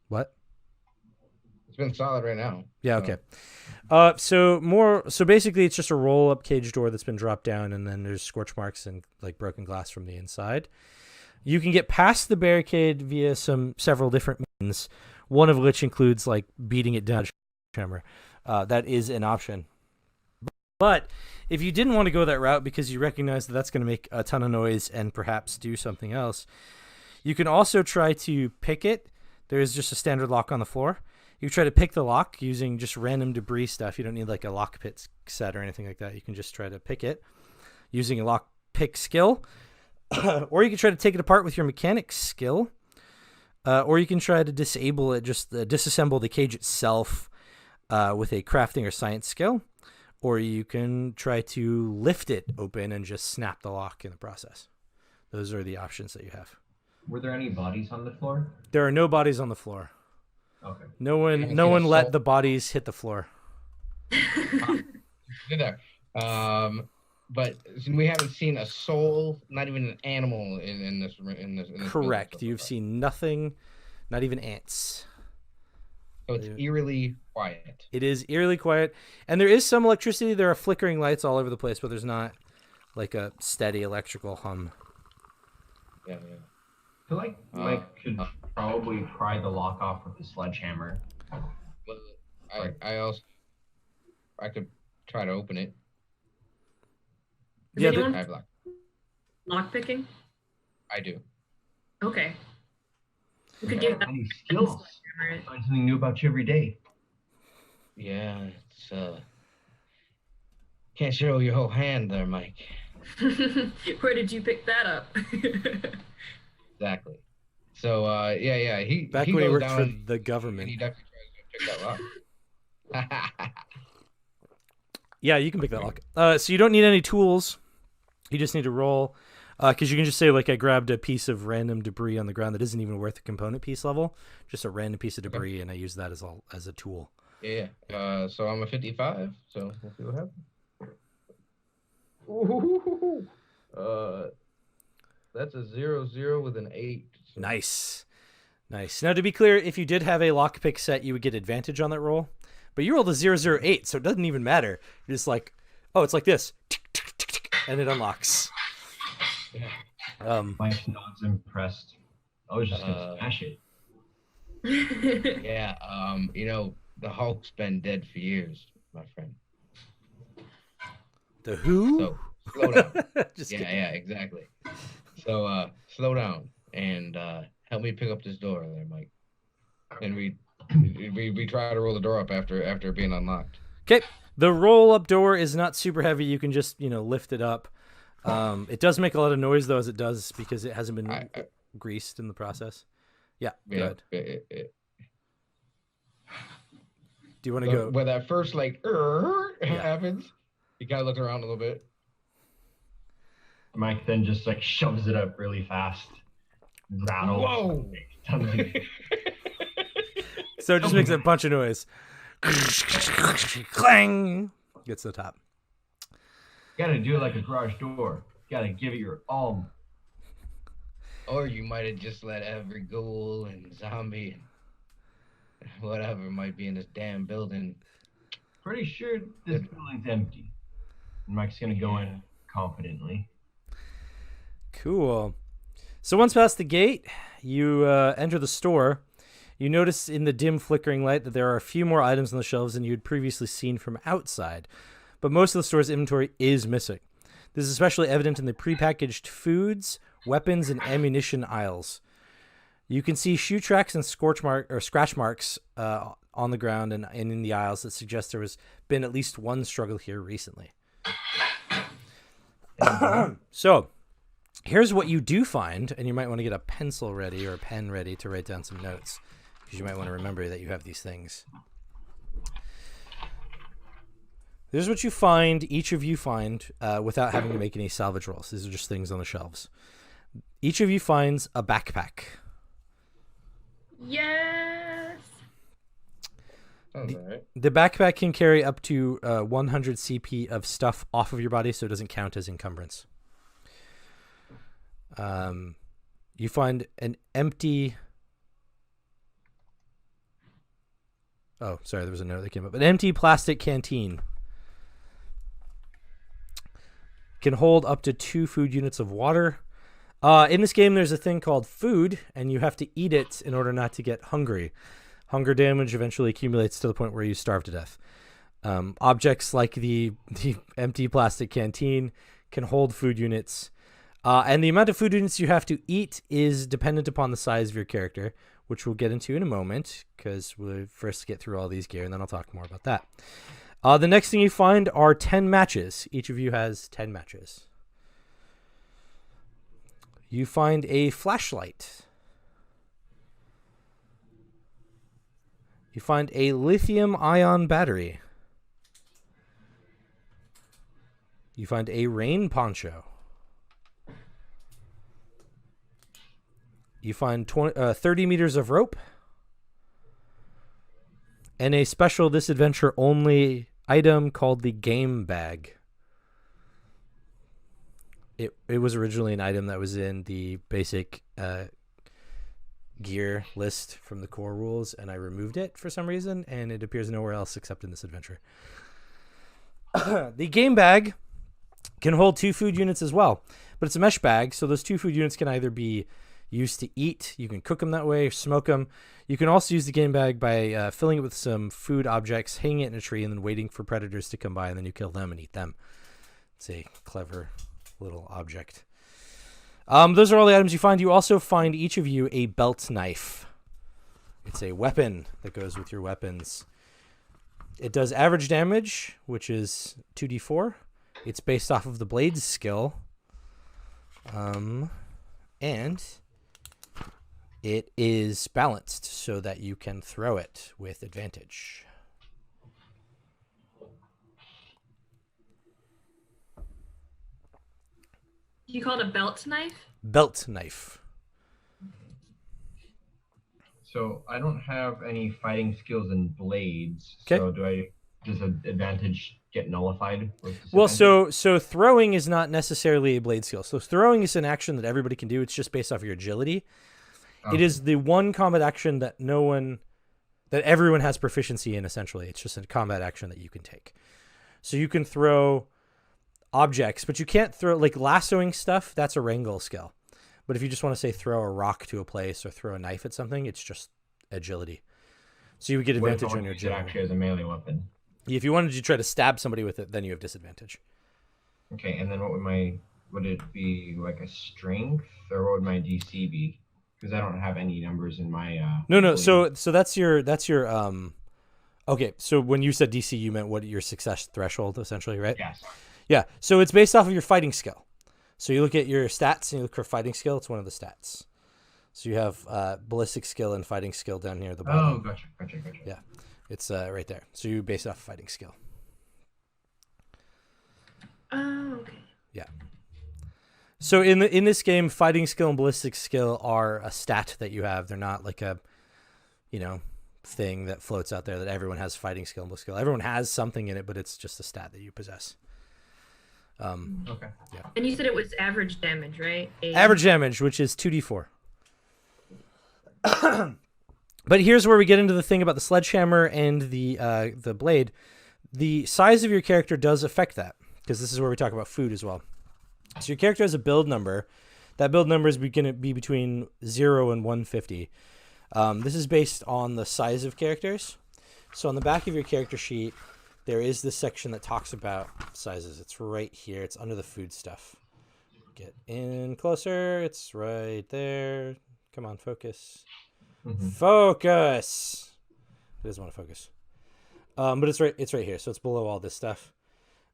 What? It's been solid right now. Yeah, okay. So basically it's just a roll-up cage door that's been dropped down, and then there's scorch marks and like broken glass from the inside. You can get past the barricade via several different means, one of which includes like beating it down with a hammer. That is an option. But if you didn't want to go that route because you recognize that that's going to make a ton of noise and perhaps do something else, you can also try to pick it. There's just a standard lock on the floor. You try to pick the lock using just random debris stuff. You don't need like a lock pick set or anything like that. You can just try to pick it using a lock pick skill. Or you can try to take it apart with your mechanics skill. Or you can try to disable it, just disassemble the cage itself with a crafting or science skill. Or you can try to lift it open and just snap the lock in the process. Those are the options that you have. Were there any bodies on the floor? There are no bodies on the floor. Okay. No one let the bodies hit the floor. There. But we haven't seen a soul, not even an animal in this. Correct. building. You've seen nothing, not even ants. So it's eerily quiet. It is eerily quiet, and there is some electricity. There are flickering lights all over the place, but there's not like a steady electrical hum. Yeah. I feel like Mike should probably pry the lock off with the sledgehammer. Well, I could try to open it. Is Yeah, anyone I have lock. lock picking? I do. Okay. You could do that. Any skills? I find something new about you every day. Yeah, it's can't show your whole hand there, Mike. Where did you pick that up? Exactly. So yeah. He Back he when he goes worked for down the government. and he definitely tries to pick that lock. Yeah, you can pick that lock. So you don't need any tools. You just need to roll. Because you can just say, like, I grabbed a piece of random debris on the ground that isn't even worth a component piece level. Just a random piece of debris, and I use that as a tool. Yeah. So I'm a 55. So we'll see what happens. Ooh. That's a 0-0 with an 8. So. Nice. Now, to be clear, if you did have a lockpick set, you would get advantage on that roll. But you rolled a 0-0-8, so it doesn't even matter. You're just like, oh, it's like this. And it unlocks. Yeah. Mike's not impressed. I was just gonna smash it. Yeah. The Hulk's been dead for years, my friend. The who? So slow down. Just yeah, kidding. yeah, exactly. So slow down and help me pick up this door there, Mike. And we try to roll the door up after being unlocked. Okay. The roll-up door is not super heavy. You can just, lift it up. It does make a lot of noise, though, as it does, because it hasn't been greased in the process. Yeah, Yeah. good. Do you want to go? Where that first, happens, you kind of look around a little bit. Mike then just shoves it up really fast. Rattles. Whoa! So it just makes a bunch of noise. Clang! Gets to the top. You gotta do it like a garage door. You gotta give it your all. Or you might have just let every ghoul and zombie, whatever might be in this damn building. Pretty sure this building's empty. And Mike's gonna go in confidently. Cool. So once past the gate, you enter the store. You notice in the dim flickering light that there are a few more items on the shelves than you had previously seen from outside. But most of the store's inventory is missing. This is especially evident in the prepackaged foods, weapons, and ammunition aisles. You can see shoe tracks and scratch marks on the ground and in the aisles that suggest there has been at least one struggle here recently. So here's what you do find, and you might want to get a pencil ready or a pen ready to write down some notes, because you might want to remember that you have these things. Here's what you find, each of you find, without having to make any salvage rolls. These are just things on the shelves. Each of you finds a backpack. Yes. The backpack can carry up to 100 CP of stuff off of your body, so it doesn't count as encumbrance. You find an empty... Oh, sorry, there was a note that came up. An empty plastic canteen can hold up to 2 food units of water. In this game, there's a thing called food, and you have to eat it in order not to get hungry. Hunger damage eventually accumulates to the point where you starve to death. Objects like the empty plastic canteen can hold food units. And the amount of food units you have to eat is dependent upon the size of your character, which we'll get into in a moment, because we'll first get through all these gear, and then I'll talk more about that. The next thing you find are 10 matches. Each of you has 10 matches. You find a flashlight. You find a lithium-ion battery. You find a rain poncho. You find 30 meters of rope. And a special this adventure only item called the game bag. It was originally an item that was in the basic gear list from the core rules, and I removed it for some reason, and it appears nowhere else except in this adventure. The game bag can hold 2 food units as well, but it's a mesh bag, so those 2 food units can either be used to eat, you can cook them that way, or smoke them. You can also use the game bag by filling it with some food objects, hanging it in a tree, and then waiting for predators to come by, and then you kill them and eat them. It's a clever little object. Those are all the items you find. You also find, each of you, a belt knife. It's a weapon that goes with your weapons. It does average damage, which is 2d4. It's based off of the blade's skill. And it is balanced so that you can throw it with advantage. You call it a belt knife? Belt knife. So I don't have any fighting skills in blades. Okay. So does an advantage get nullified? Well, so throwing is not necessarily a blade skill. So throwing is an action that everybody can do. It's just based off of your agility. It is the one combat action that everyone has proficiency in, essentially. It's just a combat action that you can take. So you can throw objects, but you can't throw, like, lassoing stuff. That's a wrangle skill. But if you just want to say throw a rock to a place or throw a knife at something, it's just agility. So you would get advantage on your agility. Actually, as a melee weapon. If you wanted to try to stab somebody with it, then you have disadvantage. Okay, and then would it be like a strength, or what would my DC be? Because I don't have any numbers in my No. So that's your okay. So when you said DC, you meant what your success threshold, essentially, right? Yes. Yeah. So it's based off of your fighting skill. So you look at your stats and you look for fighting skill. It's one of the stats. So you have ballistic skill and fighting skill down here at the bottom. Oh, gotcha. Yeah, it's right there. So you base it off fighting skill. Oh, okay. Yeah. So in this game, fighting skill and ballistic skill are a stat that you have. They're not like a, thing that floats out there that everyone has fighting skill and ballistic skill. Everyone has something in it, but it's just a stat that you possess. Okay. Yeah. And you said it was average damage, right? Average damage, which is 2d4. But here's where we get into the thing about the sledgehammer and the blade. The size of your character does affect that, because this is where we talk about food as well. So your character has a build number. That build number is going to be between 0 and 150. This is based on the size of characters. So on the back of your character sheet, there is this section that talks about sizes. It's right here. It's under the food stuff. Get in closer. It's right there. Come on, focus. Mhm. Focus. It doesn't want to focus. But it's right here, so it's below all this stuff.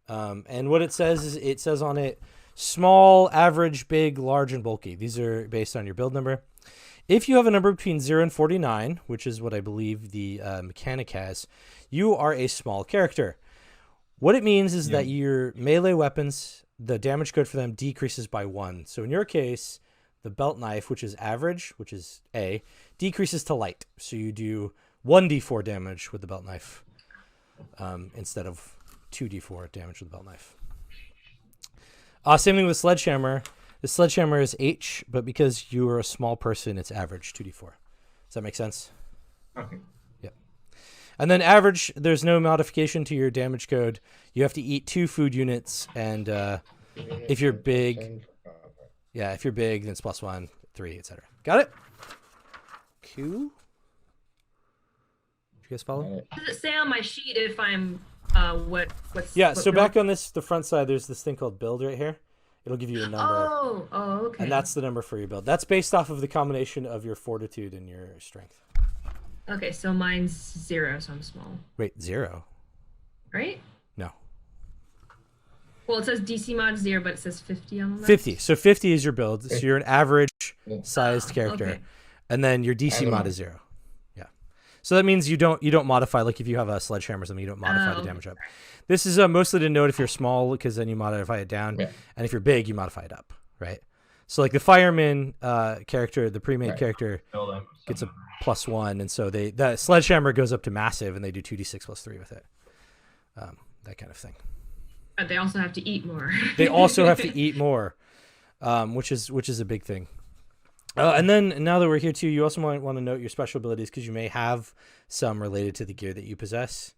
And what it says is, it says on it, small, average, big, large, and bulky. These are based on your build number. If you have a number between 0 and 49, which is what I believe the mechanic has, you are a small character. What it means is that your melee weapons, the damage code for them decreases by 1. So in your case, the belt knife, which is average, which is A, decreases to light. So you do 1d4 damage with the belt knife instead of 2d4 damage with the belt knife. Same thing with sledgehammer. The sledgehammer is H, but because you are a small person, it's average 2d4. Does that make sense? Okay. Yep. And then average, there's no modification to your damage code. You have to eat 2 food units, and if you're big, if you're big, then it's +1, 3, etc. Got it? Cool. Did you guys follow? Does it say on my sheet if I'm what's Yeah, what so build? back on the front side, there's this thing called build right here. It'll give you a number. Oh, okay. And that's the number for your build. That's based off of the combination of your fortitude and your strength. Okay, so mine's 0, so I'm small. Wait, 0? Right? No. Well, it says DC mod 0, but it says 50 on the left. 50. So 50 is your build. So you're an average sized character. Okay. And then your DC mod is 0. Yeah. So that means you don't modify, like if you have a sledgehammer or something, you don't modify the damage up. This is mostly to note if you're small, because then you modify it down. Yeah. And if you're big, you modify it up, right? So like the fireman character, the pre-made character gets a +1, and so the sledgehammer goes up to massive, and they do 2d6 + 3 with it. That kind of thing. But they also have to eat more. They also have to eat more, which is a big thing. And then now that we're here too, you also might want to note your special abilities, because you may have some related to the gear that you possess.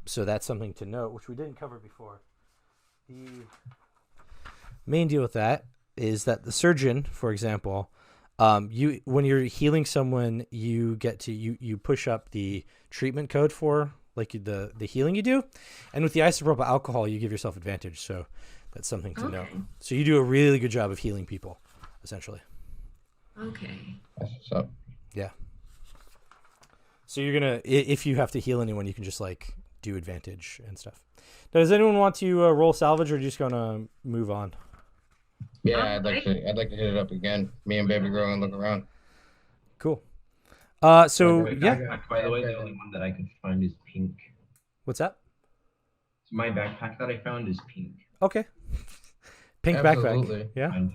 So that's something to note, which we didn't cover before. The main deal with that is that the surgeon, for example, when you're healing someone, you get to you push up the treatment code for like the healing you do, and with the isopropyl alcohol, you give yourself advantage. So that's something to note. So you do a really good job of healing people, essentially. Okay. So yeah. So you're gonna, if you have to heal anyone, you can just like do advantage and stuff. Now, does anyone want to roll salvage, or are you just gonna move on? Yeah, I'd like to hit it up again. Me and Baby Girl and look around. Cool. So yeah. By the way, the only one that I could find is pink. What's that? So my backpack that I found is pink. Okay. Pink Absolutely. backpack. Yeah.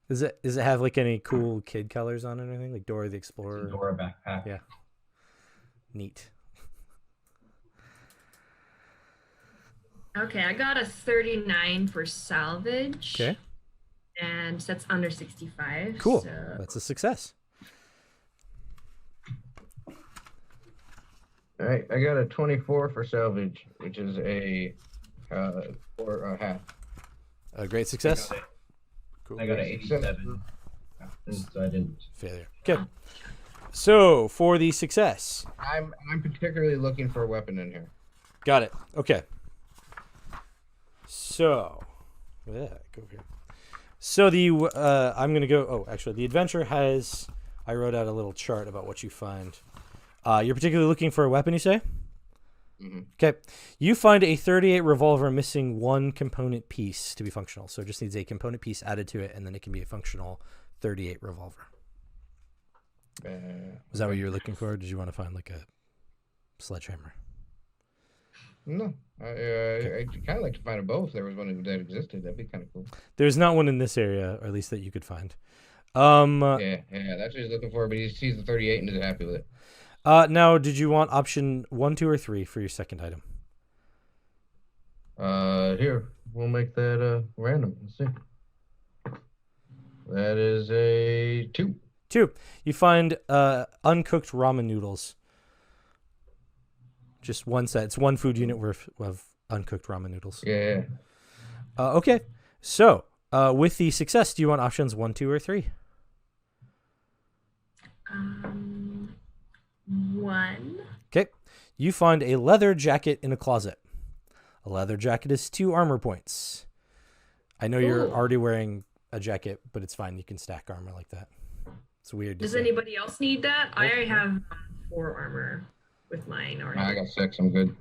Does it have like any cool kid colors on it or anything, like Dora the Explorer? It's a Dora backpack. Yeah. Neat. Okay, I got a 39 for salvage. Okay. And that's under 65. Cool. So... That's a success. All right, I got a 24 for salvage, which is a 4.5. A great success. I got an 87. So I didn't. Failure. Okay. So for the success, I'm particularly looking for a weapon in here. Got it. Okay. So, go over here. So I'm gonna go. Oh, actually, the adventure has. I wrote out a little chart about what you find. You're particularly looking for a weapon, you say? Mm-hmm. Okay. You find a 38 revolver missing one component piece to be functional. So it just needs a component piece added to it, and then it can be a functional 38 revolver. Was that what you were looking for? Or did you want to find like a sledgehammer? No. I'd kind of like to find a bow if there was one that existed. That'd be kind of cool. There's not one in this area, or at least that you could find. Yeah, that's what he's looking for, but he sees the 38 and is happy with it. Now, did you want option 1, 2, or 3 for your second item? Here, we'll make that random. Let's see. That is a 2. 2. You find uncooked ramen noodles. Just one set. It's one food unit worth of uncooked ramen noodles. Yeah. Okay. So, with the success, do you want options 1, 2, or 3? 1. Okay. You find a leather jacket in a closet. A leather jacket is 2 armor points. I know you're already wearing a jacket, but it's fine. You can stack armor like that. It's weird. Does anybody else need that? I have 4 armor with mine already. I got 6. I'm good.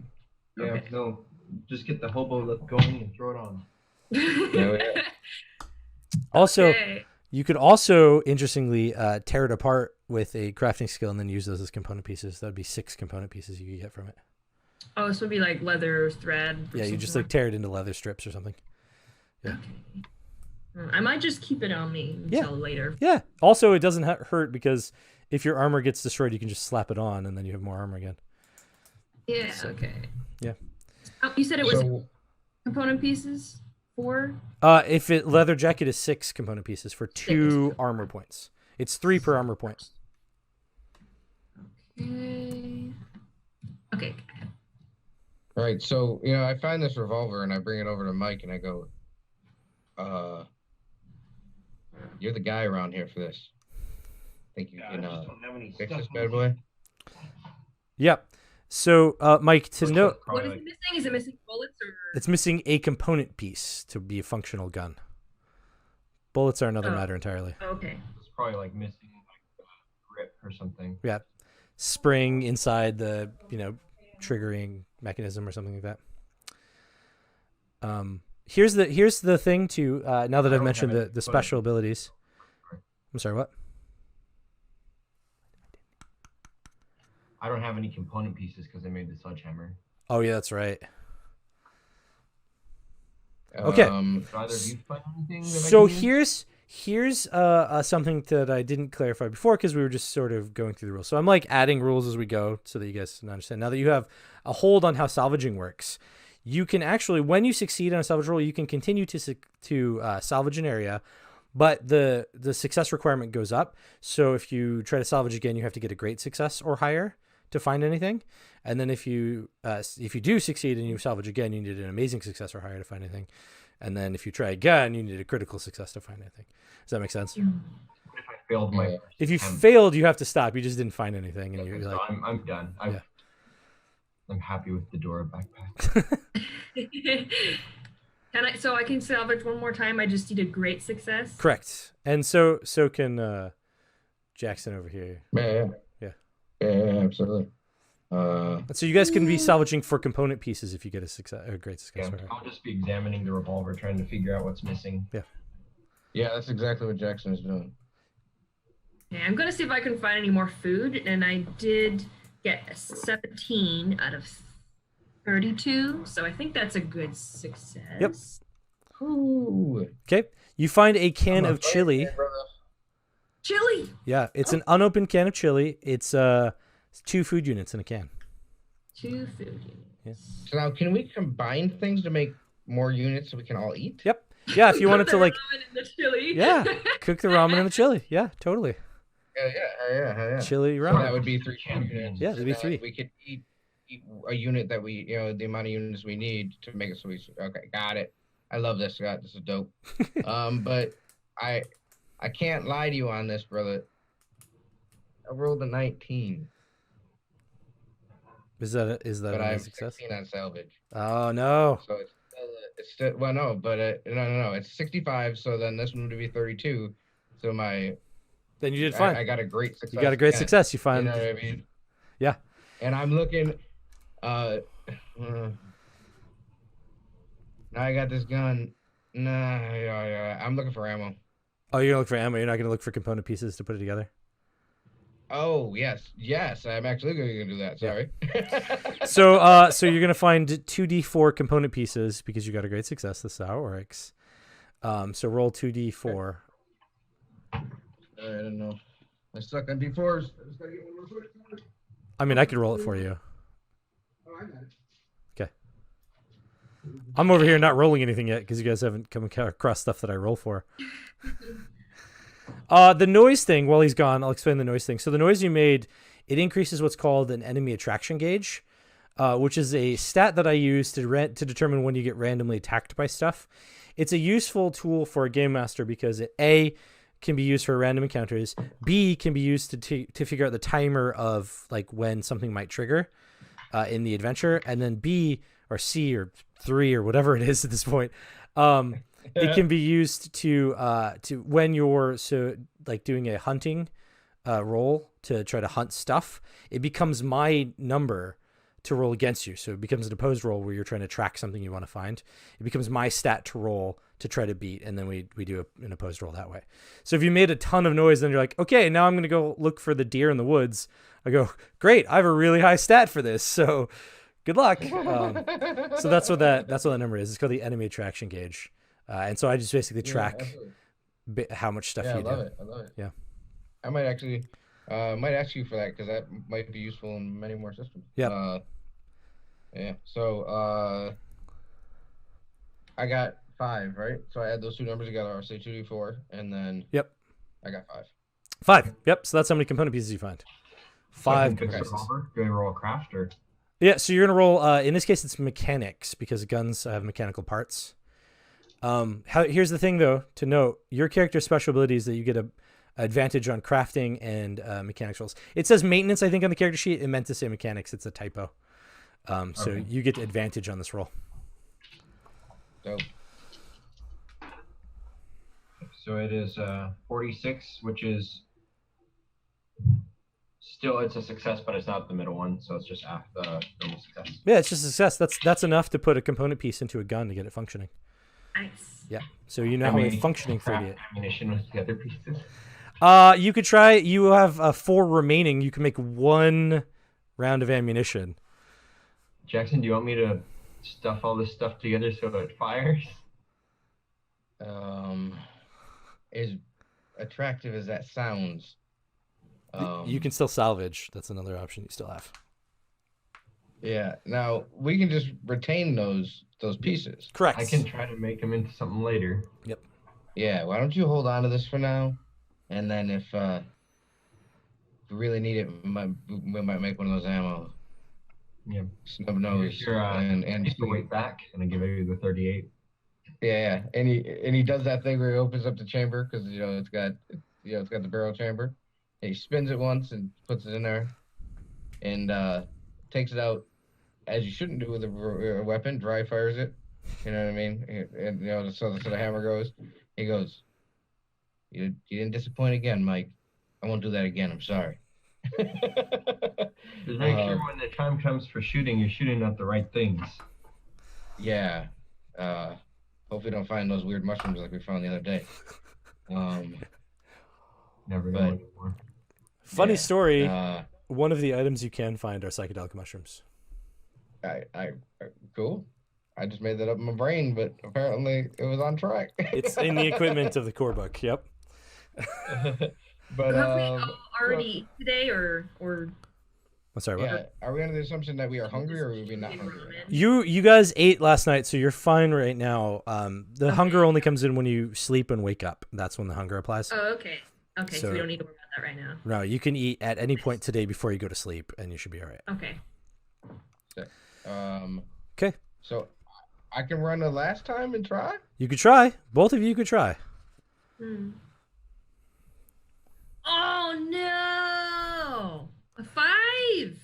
Yeah, Okay. no, just get the hobo going and throw it on. Yeah. Also, Okay. you could also, interestingly, tear it apart with a crafting skill and then use those as component pieces. That would be 6 component pieces you could get from it. Oh, this would be like leather or thread. Or Yeah, you something just like tear it into leather strips or something. Yeah. Okay. I might just keep it on me until later. Yeah. Also, it doesn't hurt because if your armor gets destroyed, you can just slap it on and then you have more armor again. Yeah. Okay. Yeah. You said it was So, component pieces? 4? If it leather jacket is 6 component pieces for 2 armor points. It's 3 per armor point. Okay. Okay. right. So, I find this revolver and I bring it over to Mike and I go, you're the guy around here for this. Think you can fix this bad boy? Yep. So, Mike, to know, What is it missing? Is it missing bullets or? it's missing a component piece to be a functional gun. Bullets are another matter entirely. Okay. It's probably like missing like a grip or something. Yeah. Spring inside the, triggering mechanism or something like that. Here's the thing too, now that I've mentioned the special abilities. I'm sorry, what? I don't have any component pieces because I made the sledgehammer. Oh yeah, that's right. Okay. Do either of you find anything that So I can use? here's something that I didn't clarify before because we were just sort of going through the rules. So I'm like adding rules as we go so that you guys can understand. Now that you have a hold on how salvaging works, you can actually, when you succeed on a salvage roll, you can continue to salvage an area, but the success requirement goes up. So if you try to salvage again, you have to get a great success or higher to find anything. And then if you do succeed and you salvage again, you need an amazing success or higher to find anything. And then if you try again, you need a critical success to find anything. Does that make sense? What if I failed my first If you attempt? failed, you have to stop. You just didn't find anything, and you're So like, I'm done. Yeah. I'm happy with the Dora backpack. So I can salvage one more time. I just need a great success. correct. And so can Jackson over here. Yeah, absolutely. And so you guys can be salvaging for component pieces if you get a great success. Yeah, I'll just be examining the revolver, trying to figure out what's missing. Yeah, that's exactly what Jackson is doing. Okay, I'm gonna see if I can find any more food, and I did get a 17 out of 32, so I think that's a good success. Yep. Ooh. Okay. You find a can I'm of a fighter, chili. brother. Chili. Yeah, it's an unopened can of chili. It's 2 food units in a can. 2 food units. So now, can we combine things to make more units so we can all eat? Yep. Yeah, if you wanted to like, Ramen in the chili. yeah, cook the ramen and the chili. Yeah, totally. Yeah. Chili So ramen. that would be 3 units. Yeah, that'd be And 3. We could eat a unit that we, the amount of units we need to make it so we. Okay, got it. I love this. God, this is dope. But I can't lie to you on this, brother. I rolled a 19, Is that but I a have success? 16 on salvage. Oh no. So it's still well, no, but no, it's 65. So then this one would be 32. So Then you did fine. I got a great success. You got a great again. success. You You find. know what I mean? Yeah. And I'm looking. Now I got this gun. Nah, yeah. I'm looking for ammo. Oh, you're gonna look for ammo. You're not gonna look for component pieces to put it together. Oh yes. I'm actually going to do that. Sorry. So you're gonna find 2d4 component pieces because you got a great success. This is how it works. So roll 2d4. I don't know. I suck on D4s. I just gotta get one more foot. I mean, I could roll it for you. Oh, I got it. Okay. I'm over here not rolling anything yet because you guys haven't come across stuff that I roll for. The noise thing, while he's gone, I'll explain the noise thing. So the noise you made, it increases what's called an enemy attraction gauge, which is a stat that I use to determine when you get randomly attacked by stuff. It's a useful tool for a game master because it, A, can be used for random encounters, B, can be used to figure out the timer of like when something might trigger in the adventure, and then B or C or 3 or whatever it is at this point, it can be used to when you're doing a hunting roll to try to hunt stuff. It becomes my number to roll against you, so it becomes an opposed roll where you're trying to track something you want to find. It becomes my stat to roll to try to beat, and then we do an opposed roll that way. So if you made a ton of noise, then you're like, okay, now I'm going to go look for the deer in the woods. I go, great, I have a really high stat for this, so good luck. So that's what that number is. It's called the enemy attraction gauge, and so I just basically track how much stuff you do. I love it. Yeah, I might actually might ask you for that, because that might be useful in many more systems. Yeah. Yeah. So I got 5, right? So I add those two numbers together. I'll say 2d4, and then yep, I got 5. 5. Yep. So that's how many component pieces you find. 5 Do I roll a craft or? Yeah. So you're gonna roll. In this case, it's mechanics, because guns have mechanical parts. Here's the thing, though, to note: your character's special ability is that you get a advantage on crafting and mechanics rolls. It says maintenance, I think, on the character sheet. It meant to say mechanics. It's a typo. So you get advantage on this roll. Dope. So it is 46, which is still, it's a success, but it's not the middle one, so it's just after the normal success. Yeah, it's just a success. That's enough to put a component piece into a gun to get it functioning. Nice. Yeah. So you now have a functioning 38. Ammunition with the other pieces. You could try. You have 4 remaining. You can make 1 round of ammunition. Jackson, do you want me to stuff all this stuff together so it fires? As attractive as that sounds, You can still salvage. That's another option you still have. Yeah. Now we can just retain those pieces. Correct. I can try to make them into something later. Yep. Yeah. Why don't you hold on to this for now, and then if we really need it, we might make one of those ammo. Yeah. Snub nose. Sure, and take the weight back, and I give you the 38. Yeah. And he does that thing where he opens up the chamber, because it's got the barrel chamber. And he spins it once and puts it in there, and takes it out, as you shouldn't do with a weapon. Dry fires it. You know what I mean? And so the hammer goes. He goes, "You didn't disappoint again, Mike. I won't do that again. I'm sorry." Just make sure when the time comes for shooting, you're shooting at the right things. Yeah. Hopefully don't find those weird mushrooms like we found the other day. Never know anymore. Funny story. One of the items you can find are psychedelic mushrooms. Cool. I just made that up in my brain, but apparently it was on track. It's in the equipment of the core book. Yep. But have we all already today, or? I'm sorry. Yeah. What? Are we under the assumption that we are hungry, or are we not hungry? You guys ate last night, so you're fine right now. The hunger only comes in when you sleep and wake up. That's when the hunger applies. Oh, okay. Okay, so we don't need to worry about that right now. No, you can eat at any point today before you go to sleep, and you should be all right. Okay. Okay. So I can run the last time and try? You could try. Both of you could try. Oh, no! A 5!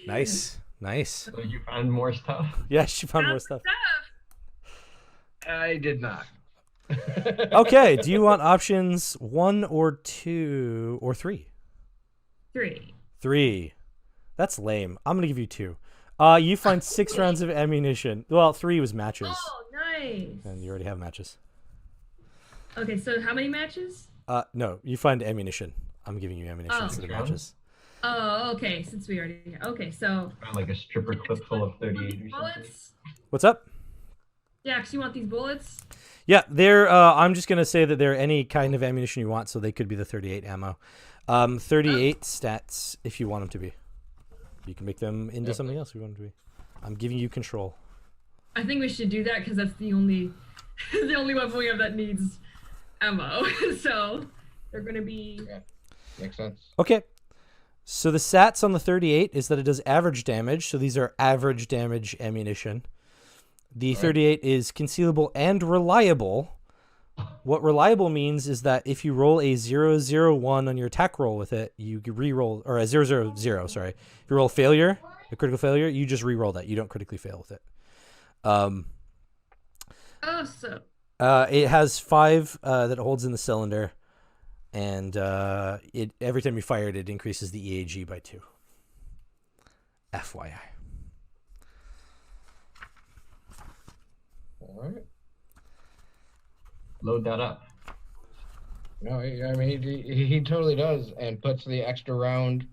Nice. Nice. So you found more stuff? Yes, you found more stuff. I did not. Okay, do you want options 1 or 2 or 3? 3. 3. That's lame. I'm gonna give you 2. You find 6 rounds of ammunition. Well, 3 was matches. Oh, nice. And you already have matches. Okay, so how many matches? No, you find ammunition. I'm giving you ammunition instead of matches. Oh, okay. Since we already okay, so Found like a stripper clip full of 38 or something. bullets. What's up? Yeah, because you want these bullets. Yeah, they're. I'm just gonna say that they're any kind of ammunition you want, so they could be the 38 ammo. 38 stats if you want them to be. You can make them into something else if you want them to be. I'm giving you control. I think we should do that because that's the only weapon we have that needs ammo. So they're gonna be. Yeah. Makes sense. Okay. So the stats on the 38 is that it does average damage. So these are average damage ammunition. The 38 is concealable and reliable. What reliable means is that if you roll a 001 on your attack roll with it, you re-roll, or a 000, sorry. If you roll a failure, a critical failure, you just re-roll that. You don't critically fail with it. Oh, so It has 5 that it holds in the cylinder, and it every time you fire it, it increases the EAG by 2. FYI. All right. Load that up. No, I mean he totally does, and puts the extra round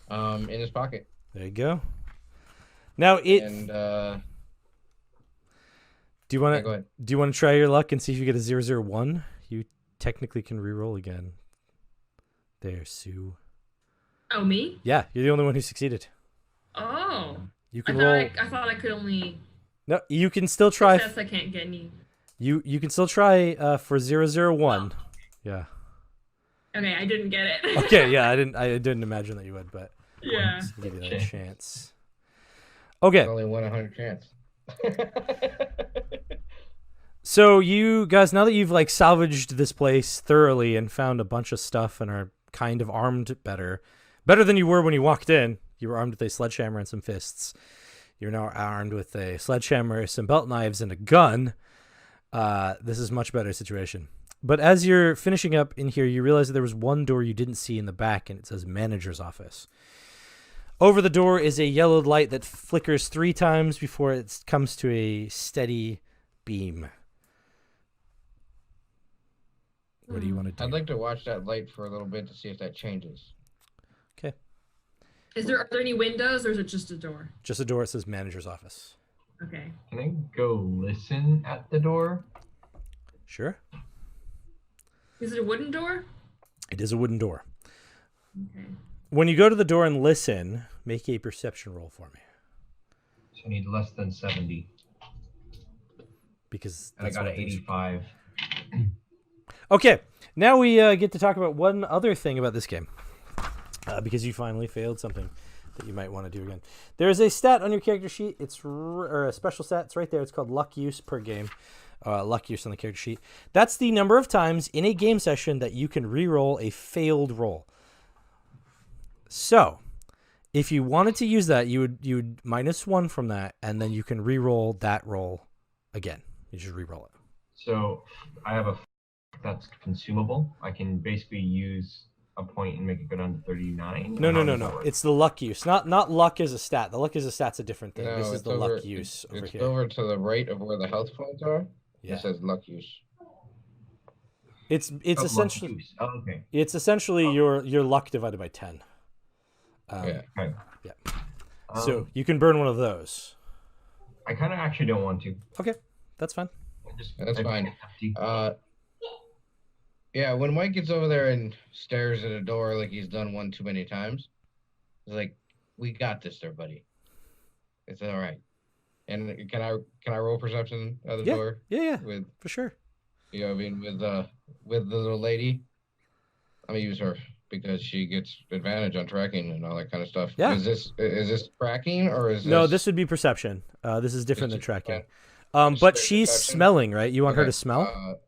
in his pocket. There you go. Now it. And do you want yeah, go to ahead. do you want to try your luck and see if you get a 001? You technically can re-roll again. There, Sue. oh, me? Yeah, you're the only one who succeeded. Oh, You I can thought roll. I thought I could only. No, you can still try. Success, I can't get any. You can still try for 001. Yeah. Okay, I didn't get it. Okay. Yeah, I didn't imagine that you would, but Yeah. I'll give you that chance. Okay. Only 1/100 chance. So you guys, now that you've like salvaged this place thoroughly and found a bunch of stuff and are kind of armed better than you were when you walked in. You were armed with a sledgehammer and some fists. You're now armed with a sledgehammer, some belt knives, and a gun. This is a much better situation. But as you're finishing up in here, you realize that there was one door you didn't see in the back, and it says manager's office. Over the door is a yellowed light that flickers 3 times before it comes to a steady beam. What do you want to do? I'd like to watch that light for a little bit to see if that changes. Okay. Are there any windows, or is it just a door? Just a door. It says manager's office. Okay. Can I go listen at the door? Sure. Is it a wooden door? It is a wooden door. Okay. When you go to the door and listen, make a perception roll for me. So I need less than 70. Because And I got an 85. Okay, now we get to talk about one other thing about this game. Because you finally failed something that you might want to do again. There is a stat on your character sheet. It's or a special stat. It's right there. It's called luck use per game. Luck use on the character sheet. That's the number of times in a game session that you can re-roll a failed roll. So, if you wanted to use that, you would -1 from that, and then you can re-roll that roll again. You just re-roll it. So I have that's consumable. I can basically use a point and make it go down to 39. No. It's the luck use, not luck as a stat. The luck as a stat's a different thing. No, This is it's the over, luck use over it's here. over to the right of where the health points are. Yeah. It says luck use. It's Oh, essentially luck use. Oh, okay. it's essentially your luck divided by 10. Yeah. Okay. Yeah. So you can burn one of those. I kind of actually don't want to. Okay, that's fine. That's fine. Empty. Yeah, when Mike gets over there and stares at a door like he's done one too many times, he's like, "We got this, there, buddy. It's all right." And can I roll perception of the Yeah. door Yeah, with for sure. you know what I mean with the little lady? I'm gonna use her because she gets advantage on tracking and all that kind of stuff. Yeah. Is this tracking or is No, this would be perception. This is different than It's tracking. just But straight she's perception? smelling, right? You want her Okay, to smell?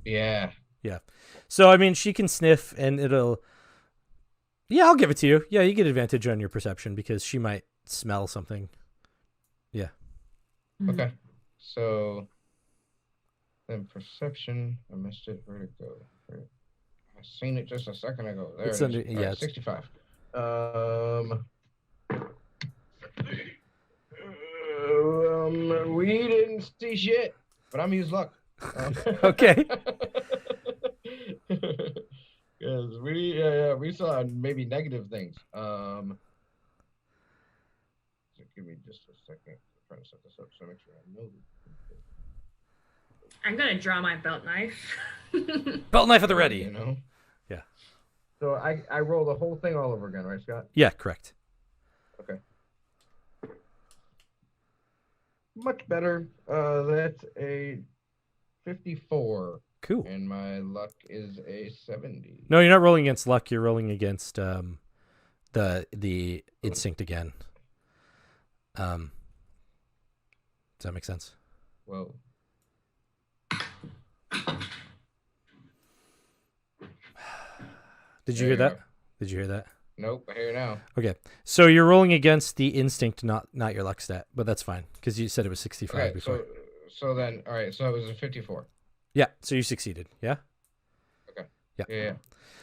Yeah. So I mean, she can sniff, and it'll. Yeah, I'll give it to you. Yeah, you get advantage on your perception because she might smell something. Yeah. Okay. So then perception, I missed it. Where'd it go? I seen it just a second ago. There It's it under- is. yeah, All right, it's- 65. We didn't see shit, but I'm gonna use luck. Okay. Because we saw maybe negative things. So give me just a second. I'm trying to set this up so I make sure I know. I'm gonna draw my belt knife. Belt knife at the You ready. know. Yeah. So I roll the whole thing all over again, right, Scott? Yeah, correct. Okay. Much better. That's a 54, Cool. and my luck is a 70. No, you're not rolling against luck. You're rolling against the instinct again. Does that make sense? Whoa. Did you There hear you that? go. Did you hear that? Nope, I hear now. Okay, so you're rolling against the instinct, not your luck stat, but that's fine because you said it was 65 Okay, before. so So then, all right. So it was a 54. Yeah, so you succeeded. Yeah. Okay. Yeah. Yeah.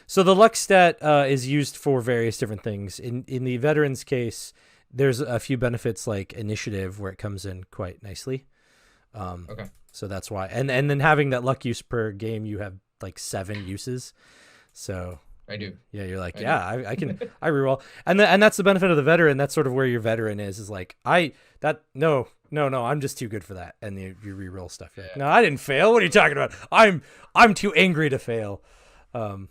So the luck stat is used for various different things. In the veteran's case, there's a few benefits like initiative where it comes in quite nicely. Okay. So that's why. And then having that luck use per game, you have like 7 uses. So I do. yeah, you're like, I I can I reroll. And that's the benefit of the veteran. That's sort of where your veteran is like, no, I'm just too good for that. And you reroll stuff. You're like, no, I didn't fail. What are you talking about? I'm too angry to fail. So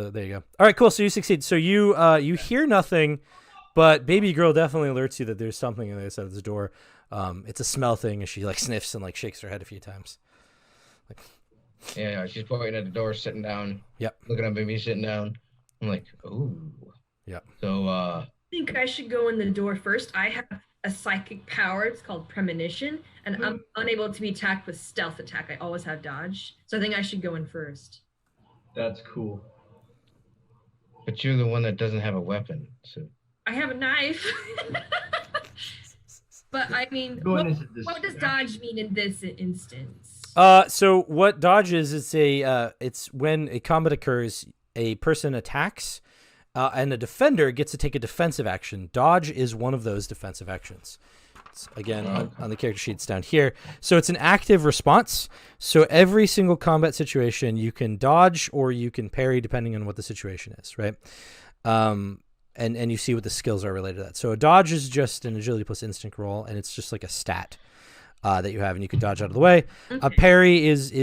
there you go. All right, cool. So you succeed. So you hear nothing, but baby girl definitely alerts you that there's something on the other side of the door. It's a smell thing, and she like sniffs and like shakes her head a few times. Like, yeah, she's pointing at the door, sitting down. Yep. Looking up at me, sitting down. I'm like, ooh. Yep. So I think I should go in the door first. I have a psychic power. It's called premonition, and I'm unable to be attacked with stealth attack. I always have dodge, so I think I should go in first. That's cool. But you're the one that doesn't have a weapon, so. I have a knife. But I mean, what does dodge mean in this instance? So what dodge is? It's when a combat occurs, a person attacks, and a defender gets to take a defensive action. Dodge is one of those defensive actions. It's, again, on the character sheets down here. So it's an active response. So every single combat situation, you can dodge or you can parry depending on what the situation is, right? And you see what the skills are related to that. So a dodge is just an agility plus instinct roll, and it's just like a stat that you have, and you can dodge out of the way. Okay. A parry is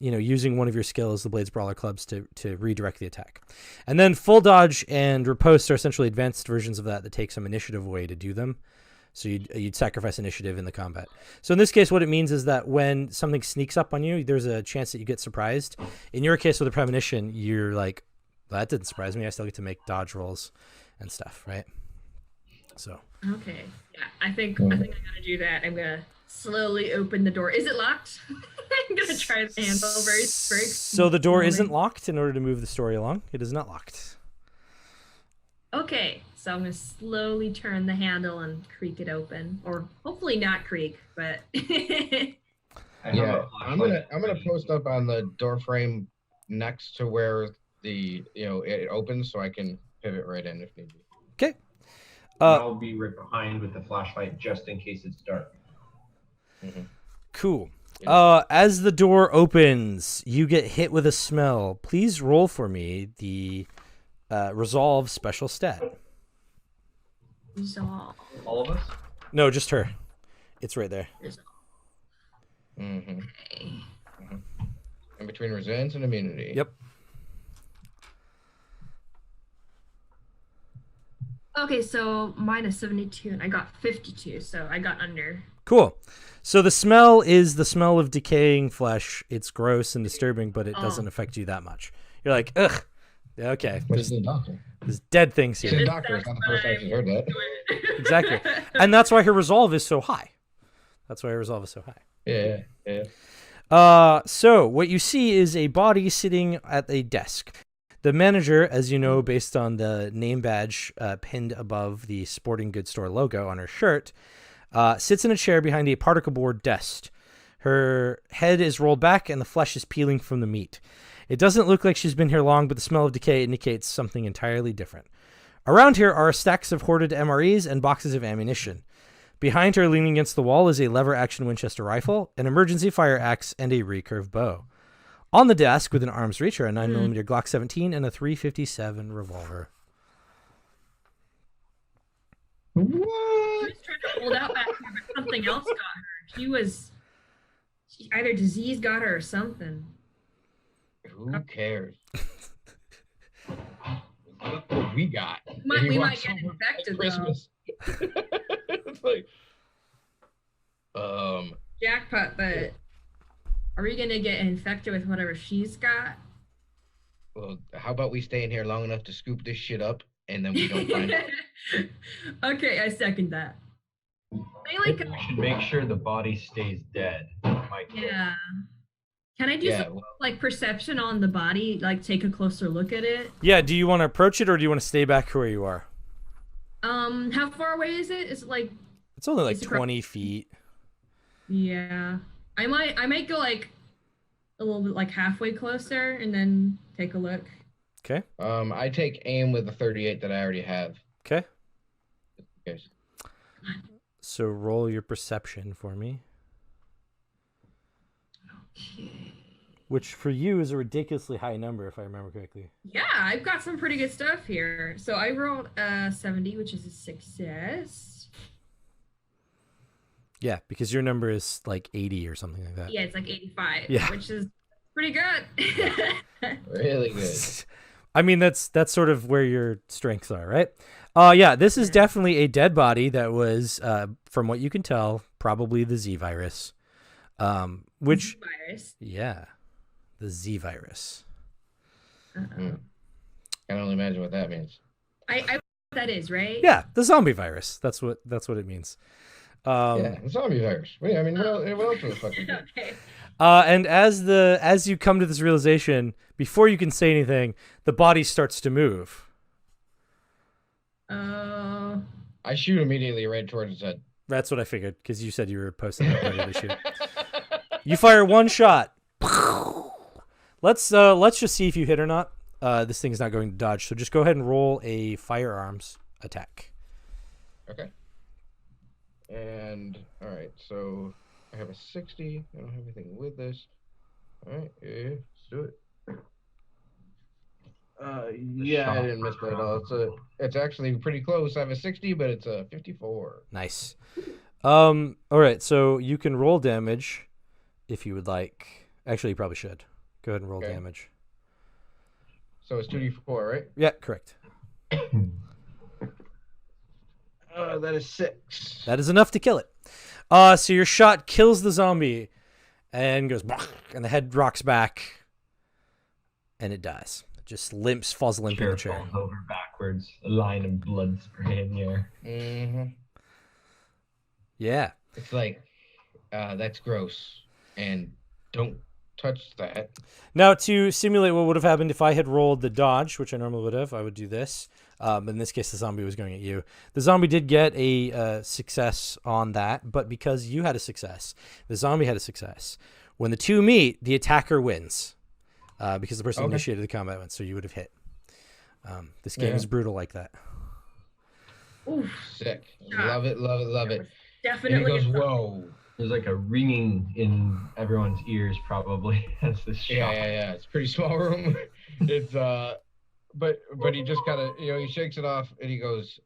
using one of your skills, the Blades Brawler clubs, to redirect the attack. And then full dodge and riposte are essentially advanced versions of that take some initiative away to do them. So you'd sacrifice initiative in the combat. So in this case, what it means is that when something sneaks up on you, there's a chance that you get surprised. In your case with a premonition, you're like, that didn't surprise me. I still get to make dodge rolls and stuff, right? So okay, yeah, I think I gotta do that. I'm gonna slowly open the door. Is it locked? I'm gonna try the handle very. So the door isn't locked. In order to move the story along, it is not locked. Okay, so I'm gonna slowly turn the handle and creak it open, or hopefully not creak, but. Yeah, I'm gonna post up on the door frame next to where it opens, so I can pivot right in if need be. Okay. I'll be right behind with the flashlight just in case it's dark. Mm-hmm. Cool. Yeah. As the door opens, you get hit with a smell. Please roll for me the resolve special stat. Resolve. All of us? No, just her. It's right there. Mm-hmm. Okay. Mm-hmm. In between resilience and immunity. Yep. Okay, so mine is 72 and I got 52, so I got under. Cool. So the smell is the smell of decaying flesh. It's gross and disturbing, but it doesn't affect you that much. You're like, ugh. Okay. Where's the doctor? There's dead things The here. doctor is not the first time she's heard that. Exactly. And that's why her resolve is so high. Yeah. So what you see is a body sitting at a desk. The manager, as you know, based on the name badge pinned above the sporting goods store logo on her shirt, sits in a chair behind a particle board desk. Her head is rolled back and the flesh is peeling from the meat. It doesn't look like she's been here long, but the smell of decay indicates something entirely different. Around here are stacks of hoarded MREs and boxes of ammunition. Behind her, leaning against the wall, is a lever-action Winchester rifle, an emergency fire axe, and a recurve bow. On the desk, within arm's reach, are a 9mm Glock 17 and a 357 revolver. What? She was trying to hold out back here, but something else got her. Either disease got her or something. Who cares? Look what we got. We might get infected, Christmas. It's like, jackpot, but are we gonna get infected with whatever she's got? Well, how about we stay in here long enough to scoop this shit up, and then we don't find it. Okay, I second that. We should make sure the body stays dead. Yeah. Can I do some like perception on the body, like take a closer look at it? Yeah, do you want to approach it or do you want to stay back where you are? How far away is it? Is it like... It's only like 20 feet. Yeah. I might go like a little bit like halfway closer and then take a look. Okay. I take aim with the 38 that I already have. Okay. Okay. So roll your perception for me, Okay. which for you is a ridiculously high number, if I remember correctly. Yeah, I've got some pretty good stuff here. So I rolled a 70, which is a success. Yeah, because your number is like 80 or something like that. Yeah, it's like 85, Yeah. which is pretty good. Really good. I mean, that's sort of where your strengths are, right? Yeah, this is definitely a dead body that was, from what you can tell, probably the Z virus. Which, virus. yeah, the Z virus. Uh-oh. I can only imagine what that means. I know what that is, right? Yeah, the zombie virus. That's what it means. Yeah, the zombie virus. Wait, I mean, what else the fuck is it? Okay. And as you come to this realization, before you can say anything, the body starts to move. I shoot immediately right towards his head. That's what I figured, because you said you were posting it ready to shoot. You fire one shot. Let's just see if you hit or not. This thing's not going to dodge, so just go ahead and roll a firearms attack. Okay. And all right, so I have a 60. I don't have anything with this. All right, yeah, let's do it. Yeah, I didn't miss that at all. It's actually pretty close. I have a 60, but it's a 54. Nice. All right, so you can roll damage if you would like. Actually, you probably should. Go ahead and roll damage. So it's 2d4, right? Yeah, correct. That is 6. That is enough to kill it. So your shot kills the zombie and goes, and the head rocks back, and it dies. It just falls limp in the chair. Falls over backwards, a line of blood spray in the air. Mm-hmm. Yeah. It's like, that's gross, and don't touch that. Now, to simulate what would have happened if I had rolled the dodge, which I normally would have, I would do this. In this case, the zombie was going at you. The zombie did get a success on that, but because you had a success, the zombie had a success. When the two meet, the attacker wins because the person initiated the combat wins, so you would have hit. This game is brutal like that. Oof. Sick. Love it, love it, love it. Definitely. And he goes, whoa. There's like a ringing in everyone's ears probably as this shot. Yeah. It's a pretty small room. It's but he just kind of, he shakes it off and he goes,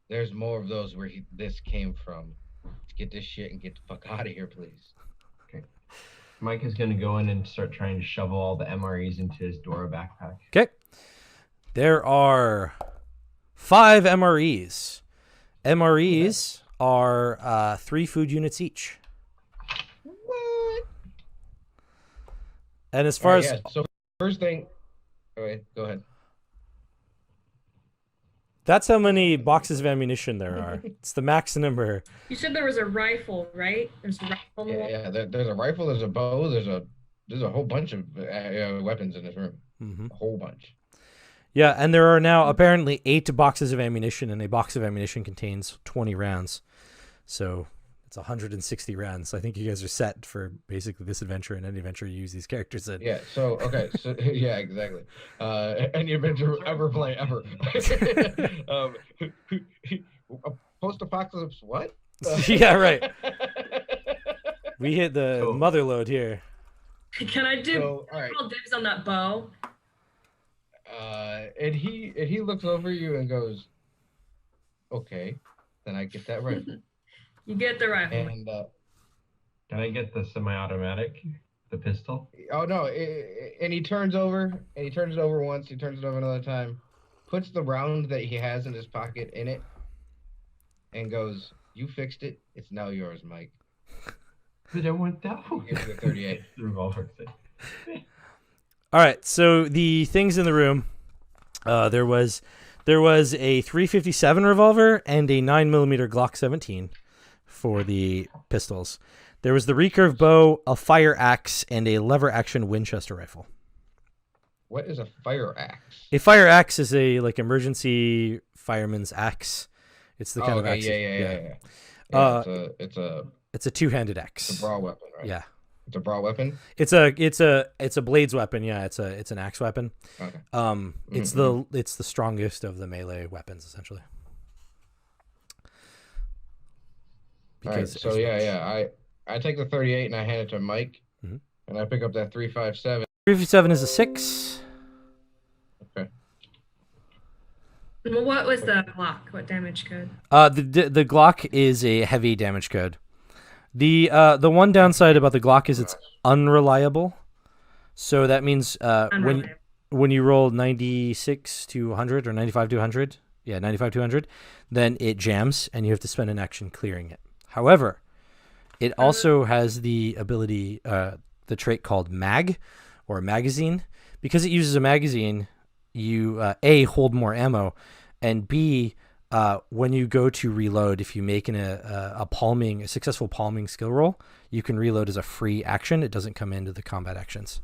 there's more of those where this came from. Let's get this shit and get the fuck out of here, please. Okay. Mike is going to go in and start trying to shovel all the MREs into his Dora backpack. Okay. There are 5 MREs. MREs are 3 food units each. What? And as far as... So first thing... Okay, go ahead. That's how many boxes of ammunition there are. It's the max number. You said there was a rifle, right? There's a rifle. Yeah. There's a rifle. There's a bow. There's a whole bunch of weapons in this room. Mm-hmm. A whole bunch. Yeah, and there are now apparently 8 boxes of ammunition, and a box of ammunition contains 20 rounds. So it's 160 rounds. I think you guys are set for basically this adventure and any adventure you use these characters in. Yeah, so, okay. So, yeah, exactly. Any adventure ever play, ever. Post-apocalypse what? Yeah, right. We hit the mother load here. Can I do all right. dibs on that bow? And he looks over you and goes, okay, then I get that rifle. You get the rifle. And can I get the semi-automatic, the pistol? Oh no! And he turns over, and he turns it over once. He turns it over another time, puts the round that he has in his pocket in it, and goes, "You fixed it. It's now yours, Mike." But I want that one. Here's the 38. The revolver thing. All right, so the things in the room, there was a 357 revolver and a 9mm Glock 17 for the pistols. There was the recurve bow, a fire axe, and a lever action Winchester rifle. What is a fire axe? A fire axe is a emergency fireman's axe. It's the kind of axe. Yeah. It's It's a two-handed It's a axe. brawl weapon, right? Yeah. It's a brawl weapon. It's a blades weapon. Yeah, it's an axe weapon. Okay. It's the strongest of the melee weapons essentially. All right. So yeah. I take the 38 and I hand it to Mike, Mhm. and I pick up that 357. 357 is a 6. Okay. Well, what was the block? What damage code? The Glock is a heavy damage code. The one downside about the Glock is it's unreliable. So that means when you roll 96 to 100 or 95 to 100, 95 to 100, then it jams and you have to spend an action clearing it. However, it also has the ability, the trait called mag, or magazine. Because it uses a magazine, you A, hold more ammo, and B, when you go to reload, if you make a successful palming skill roll, you can reload as a free action. It doesn't come into the combat actions.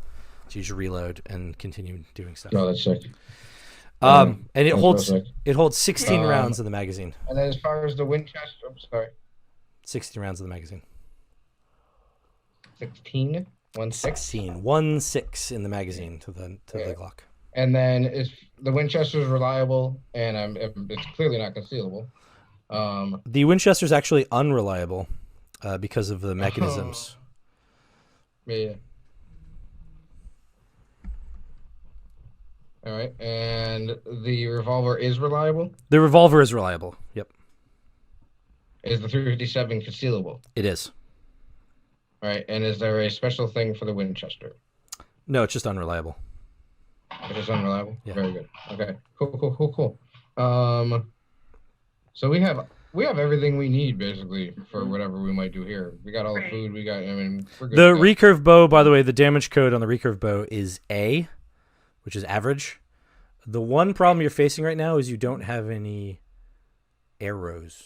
So you just reload and continue doing stuff. Oh, that's sick. And it that's holds 16 rounds in the magazine. And then as far as the Winchester, I'm sorry, 16 rounds in the magazine. 16? 1 6? 16. 1 6 in the magazine to the Glock. And then the Winchester's reliable, and it's clearly not concealable. The Winchester's actually unreliable because of the mechanisms. Yeah. All right, and the revolver is reliable? The revolver is reliable. Yep. Is the 357 concealable? It is. All right, and is there a special thing for the Winchester? No, it's just unreliable. It is unreliable? Yeah. Very good. Okay, cool. So we have everything we need, basically, for whatever we might do here. We got all the food, we're good. The recurve bow, by the way, the damage code on the recurve bow is A, which is average. The one problem you're facing right now is you don't have any arrows.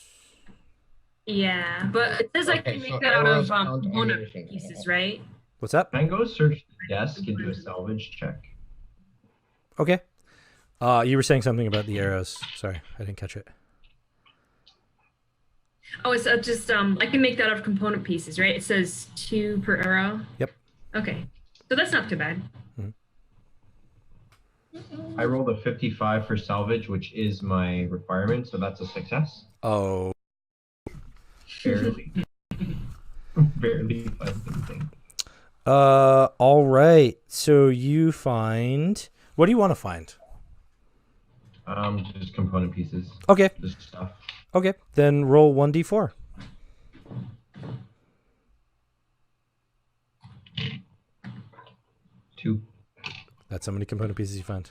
Yeah, but it says I can make that out of component pieces, right? What's up? Can I go search the desk and do a salvage check? Okay. You were saying something about the arrows. Sorry, I didn't catch it. Oh, it's just I can make that out of component pieces, right? It says 2 per arrow. Yep. Okay, so that's not too bad. I rolled a 55 for salvage, which is my requirement, so that's a success. Oh. Barely. Barely find anything. All right. So you find. What do you want to find? Just component pieces. Okay. Just stuff. Okay. Then roll 1d4. Two. That's how many component pieces you find.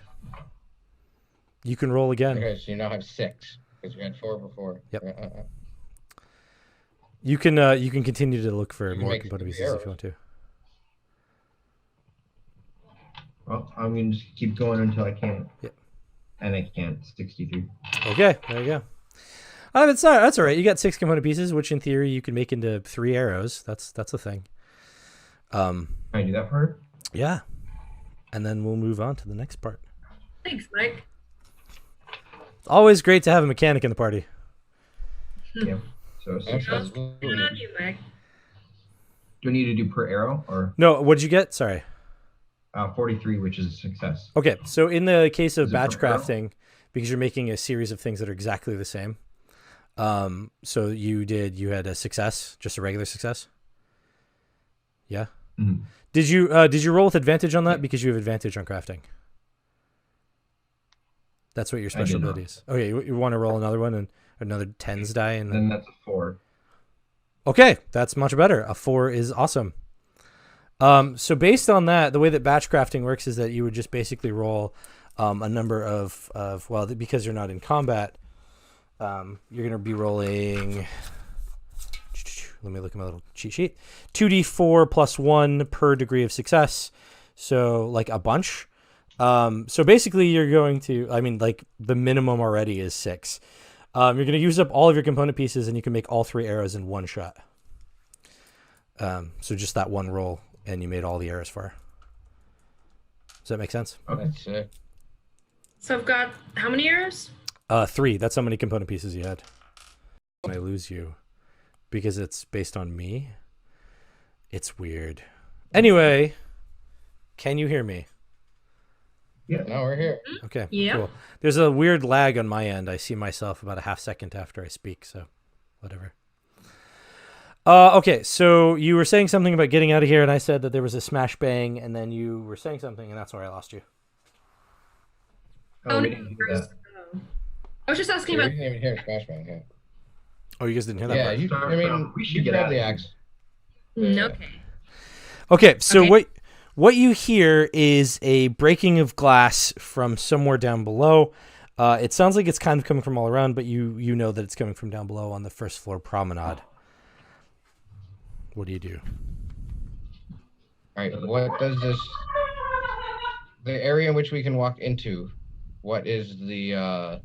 You can roll again. Okay, so you now have 6, because you had 4 before. Yep. You can continue to look for more component pieces if you want to. Well, I'm going to just keep going until I can't. Yep. And I can't. 63. Okay, there you go. That's all right. You got 6 component pieces, which in theory you can make into 3 arrows. That's a thing. Can I do that part? Yeah. And then we'll move on to the next part. Thanks, Mike. It's always great to have a mechanic in the party. Yeah. So success. Good on you, Mike. Do I need to do per arrow or? No, what'd you get? Sorry. 43, which is a success. Okay, so in the case of batch per arrow? crafting, because you're making a series of things that are exactly the same, so you had a success, just a regular success? Yeah? Mm-hmm. Did you roll with advantage on that? Because you have advantage on crafting. That's what your special ability is. Okay, you want to roll another one and another tens die? And then that's a 4. Okay, that's much better. A 4 is awesome. So based on that, the way that batch crafting works is that you would just basically roll a number of well, because you're not in combat, you're going to be rolling, let me look at my little cheat sheet, 2d4 plus 1 per degree of success. So like a bunch. So basically you're going to, like the minimum already is 6. You're going to use up all of your component pieces and you can make all 3 arrows in one shot. So just that one roll. And you made all the arrows for her. Does that make sense? Okay. That's it. So I've got how many arrows? 3. That's how many component pieces you had. When I lose you, because it's based on me. It's weird. Anyway, can you hear me? Yeah. No, we're here. Okay, Yeah. cool. There's a weird lag on my end. I see myself about a half second after I speak, so whatever. Okay, so you were saying something about getting out of here, and I said that there was a smash bang, and then you were saying something, and that's where I lost you. Oh, we didn't do that. I was just asking Yeah, about. we didn't even hear Smash Bang. Yeah. Oh, you guys didn't hear that Yeah. part? You. I mean, We should you get grab out the of here. axe. Okay. Okay, so Okay. what you hear is a breaking of glass from somewhere down below. It sounds like it's kind of coming from all around, but you know that it's coming from down below on the first floor promenade. What do you do? All right. What does this? The area in which we can walk into. What is the?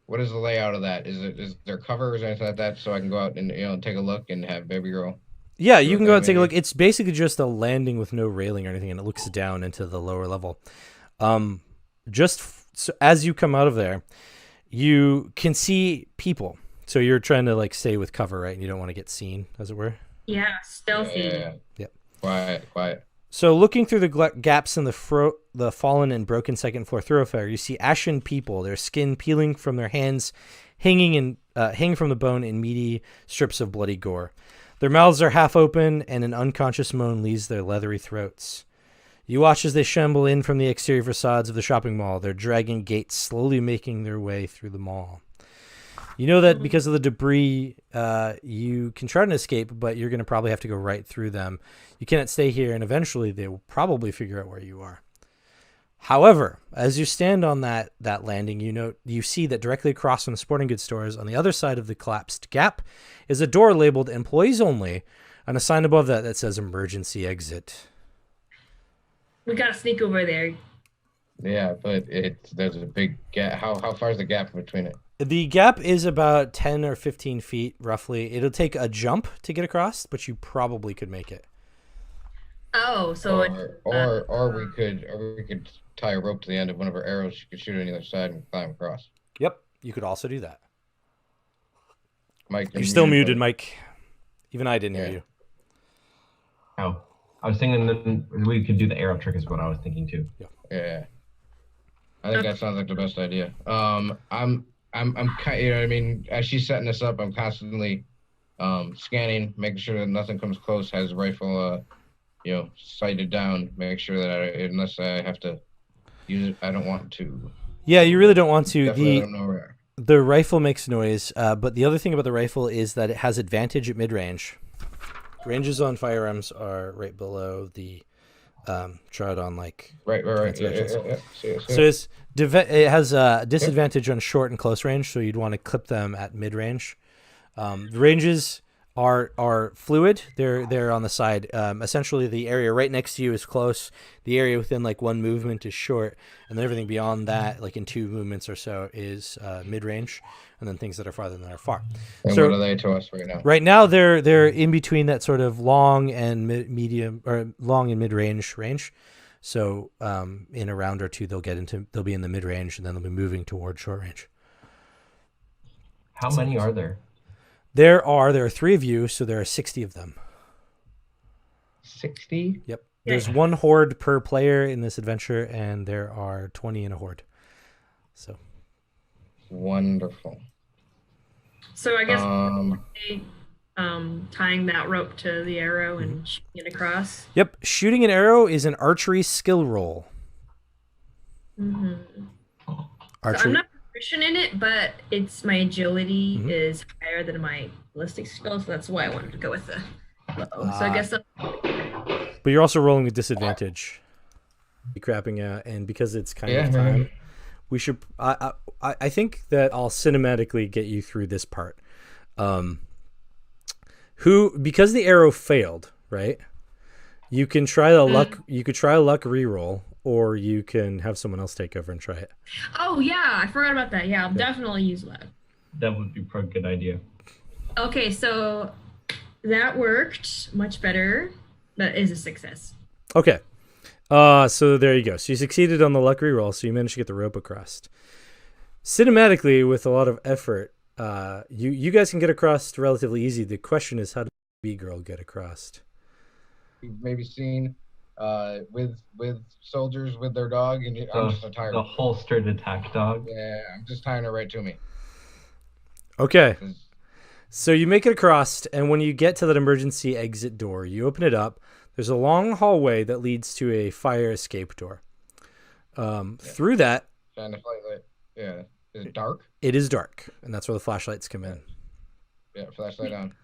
What is the layout of that? Is there cover or anything like that, so I can go out and take a look and have baby girl? Yeah, you can go out and take a maybe. look. It's basically just a landing with no railing or anything, and it looks down into the lower level. So as you come out of there, you can see people. So you're trying to like stay with cover, right? And you don't want to get seen, as it were. Yeah, stealthy. Yeah. Yep. Quiet. So looking through the gaps in the fallen and broken second floor thoroughfare, you see ashen people, their skin peeling from their hands, hanging from the bone in meaty strips of bloody gore. Their mouths are half open, and an unconscious moan leaves their leathery throats. You watch as they shamble in from the exterior facades of the shopping mall, their dragging gaits slowly making their way through the mall. You know that because of the debris, you can try to escape, but you're going to probably have to go right through them. You cannot stay here, and eventually they will probably figure out where you are. However, as you stand on that landing, you see that directly across from the sporting goods stores on the other side of the collapsed gap is a door labeled "Employees Only," and a sign above that says "Emergency Exit." We gotta sneak over there. Yeah, but there's a big gap. How far is the gap between it? The gap is about 10 or 15 feet, roughly. It'll take a jump to get across, but you probably could make it. Oh, so Or we could tie a rope to the end of one of our arrows. You could shoot on the other side and climb across. Yep, you could also do that. Mike, You're still muted, Mike. Even I didn't hear you. Oh, I was thinking that we could do the arrow trick is what I was thinking too. Yeah. I think that sounds like the best idea. I'm kind. You know what I mean? As she's setting this up, I'm constantly scanning, making sure that nothing comes close. Has the rifle, sighted down. Make sure that unless I have to use it, I don't want to. Yeah, you really don't want to. Definitely don't know where. The rifle makes noise, but the other thing about the rifle is that it has advantage at mid-range. Ranges on firearms are right below the chart on like Right. Yeah. See. So it has a disadvantage on short and close range, so you'd want to clip them at mid-range. The ranges are fluid. They're on the side. Essentially, the area right next to you is close. The area within like one movement is short, and then everything beyond that, like in two movements or so, is mid-range, and then things that are farther than that are far. And So- what are they to us right now? Right now, they're in between that sort of long and medium or long and mid-range range. So in a round or two, they'll be in the mid-range, and then they'll be moving toward short range. How many are there? There are 3 of you, so there are 60 of them. 60. Yep. There's 1 horde per player in this adventure, and there are 20 in a horde. So Wonderful. So I guess Um. tying that rope to the arrow and shooting it across. Yep, shooting an arrow is an archery skill roll. Mm-hmm. So Archery. I'm not proficient in it, but my agility is higher than my ballistic skill, so that's why I wanted to go with the bow. So I guess But you're also rolling with disadvantage. Be crapping out, and because it's kind of time, we should. I think that I'll cinematically get you through this part. Because the arrow failed, right? You can try the luck. You could try a luck reroll, or you can have someone else take over and try it. Oh yeah, I forgot about that. Yeah, I'll definitely use that. That would be a good idea. Okay, so that worked much better. That is a success. Okay. So there you go. So you succeeded on the luck reroll, so you managed to get the rope across. Cinematically, with a lot of effort, You guys can get across relatively easy. The question is, how does the B-girl get across? You've maybe seen with soldiers with their dog, and I'm just a tire. The holstered attack dog. Yeah, I'm just tying her right to me. Okay. So you make it across, and when you get to that emergency exit door, you open it up. There's a long hallway that leads to a fire escape door. Through that... Shine the flashlight. Yeah. Is it dark? It is dark, and that's where the flashlights come in. Yeah, flashlight on.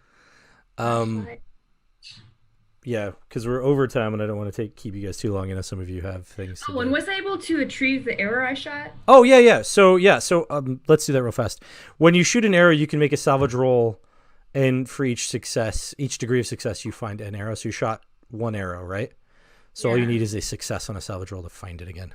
Yeah, because we're over time, and I don't want to keep you guys too long. I know some of you have things to do. And was I able to retrieve the arrow I shot? Oh, yeah. So let's do that real fast. When you shoot an arrow, you can make a salvage roll, and for each degree of success, you find an arrow. So you shot one arrow, right? So all you need is a success on a salvage roll to find it again.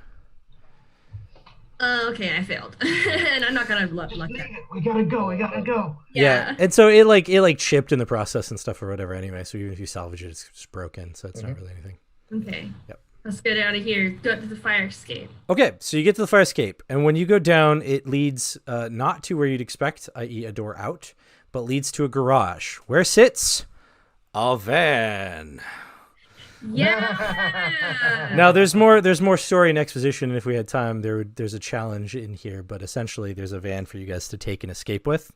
Okay, I failed. And I'm not gonna luck that. We gotta go. Yeah. And so it chipped in the process and stuff or whatever anyway. So even if you salvage it, it's just broken. So it's not really anything. Okay. Yep. Let's get out of here. Go to the fire escape. Okay, so you get to the fire escape, and when you go down, it leads not to where you'd expect, i.e. a door out, but leads to a garage where sits a van. Yeah. Now there's more story and exposition, and if we had time, there's a challenge in here, but essentially there's a van for you guys to take and escape with.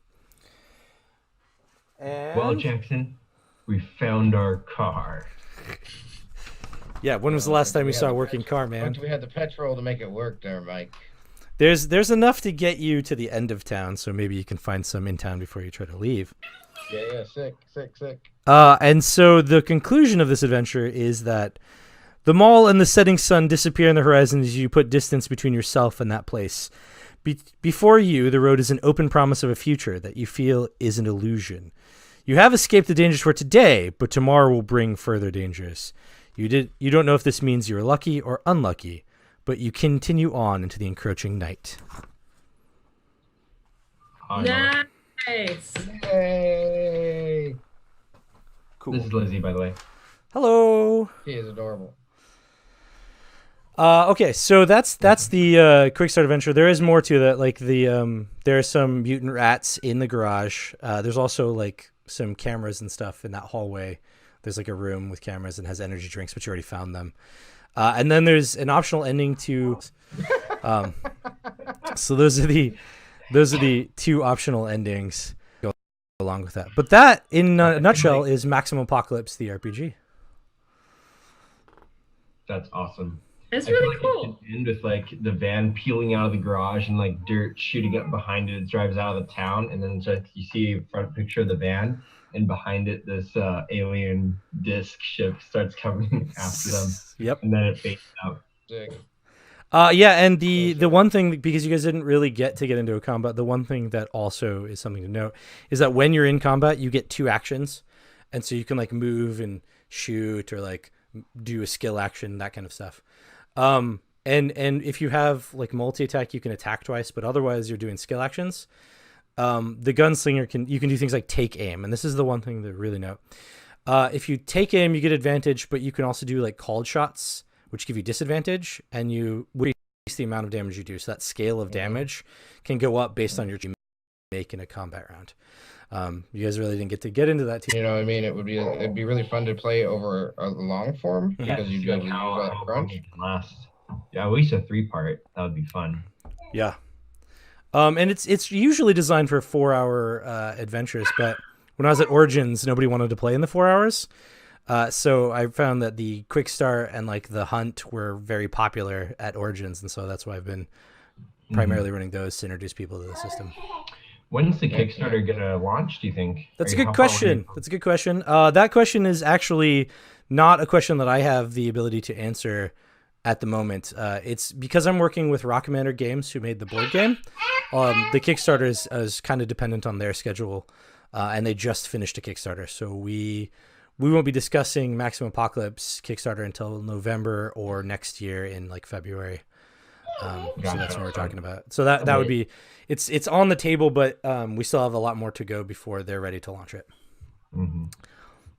And... Well, Jackson, we found our car. Yeah, when was the last time you saw a working car, man? Once we had the petrol to make it work there, Mike. There's enough to get you to the end of town, so maybe you can find some in town before you try to leave. Yeah, sick. And so the conclusion of this adventure is that the mall and the setting sun disappear in the horizon as you put distance between yourself and that place. Before you, the road is an open promise of a future that you feel is an illusion. You have escaped the dangers for today, but tomorrow will bring further dangers. You don't know if this means you're lucky or unlucky, but you continue on into the encroaching night. Nice. Yay! Cool. This is Lizzie, by the way. Hello. She is adorable. Okay, so that's the Quickstart adventure. There is more to that. Like there are some mutant rats in the garage. There's also like some cameras and stuff in that hallway. There's like a room with cameras and has energy drinks, but you already found them. And then there's an optional ending to. So those are the two optional endings go along with that. But that, in a nutshell, is Maximum Apocalypse, the RPG. That's awesome. That's I feel really like cool. It should end with like the van peeling out of the garage and like dirt shooting up behind it. It drives out of the town, and then just you see a front picture of the van, and behind it this alien disc ship starts coming after them. Yep. And then it fades out. Sick. Yeah, and the one thing, because you guys didn't really get into a combat, the one thing that also is something to note is that when you're in combat, you get two actions, and so you can like move and shoot or like do a skill action, that kind of stuff. And if you have like multi-attack, you can attack twice, but otherwise you're doing skill actions. The gunslinger you can do things like take aim, and this is the one thing to really note. If you take aim, you get advantage, but you can also do like called shots, which give you disadvantage, and you increase the amount of damage you do. So that scale of damage can go up based on your make in a combat round. You guys really didn't get into that too. You know what I mean? It'd be really fun to play over a long form because you'd be able to use all that crunch. Last. Yeah, at least a 3-part. That would be fun. Yeah. And it's usually designed for 4-hour adventures, but when I was at Origins, nobody wanted to play in the 4 hours. So I found that the Quickstart and like the Hunt were very popular at Origins, and so that's why I've been primarily running those to introduce people to the system. When's the Kickstarter gonna launch, do you think? That's a good question. That question is actually not a question that I have the ability to answer at the moment. It's because I'm working with Rock Commander Games, who made the board game. The Kickstarter is kind of dependent on their schedule, and they just finished a Kickstarter, so we won't be discussing Maximum Apocalypse Kickstarter until November or next year in like February. So that's what we're talking about. So that would be, it's on the table, but we still have a lot more to go before they're ready to launch it. Mm-hmm.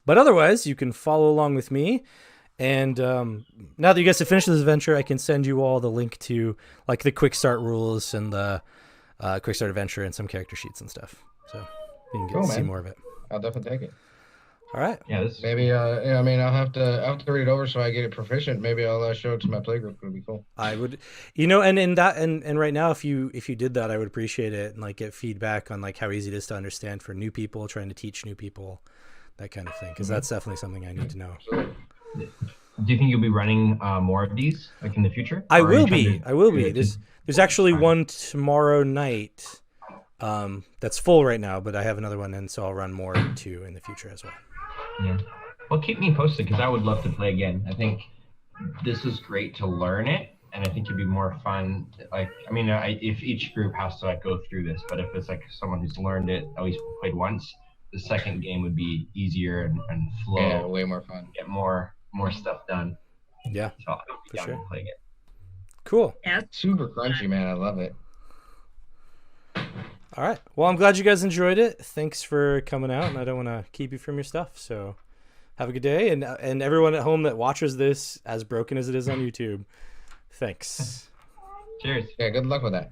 But otherwise, you can follow along with me. And now that you guys have finished this adventure, I can send you all the link to like the quick start rules and the Quickstart adventure and some character sheets and stuff. So you can get Cool, see man. more of it. I'll definitely take it. All right. Yeah, this is Maybe, yeah, I mean, I'll have to read it over so I get it proficient. Maybe I'll show it to my playgroup. It'll be cool. I would, and in that, and right now, if you did that, I would appreciate it and like get feedback on like how easy it is to understand for new people, trying to teach new people, that kind of thing, because that's definitely something I need to know. Absolutely. Do you think you'll be running more of these like in the future? I Or are you will trying be. to I will do be. it There's actually Fine. one tomorrow night. That's full right now, but I have another one, and so I'll run more too in the future as well. Yeah. Well, keep me posted because I would love to play again. I think this is great to learn it, and I think it'd be more fun. Like, I mean, if each group has to like go through this, but if it's like someone who's learned it, at least played once, the second game would be easier and flow. Yeah, way more fun. Get more stuff done. Yeah, So I'll be For down sure. to playing it. cool. Yeah, Super crunchy, man. I love it. All right. Well, I'm glad you guys enjoyed it. Thanks for coming out, and I don't want to keep you from your stuff. So have a good day, and everyone at home that watches this, as broken as it is on YouTube, thanks. Cheers. Yeah, good luck with that.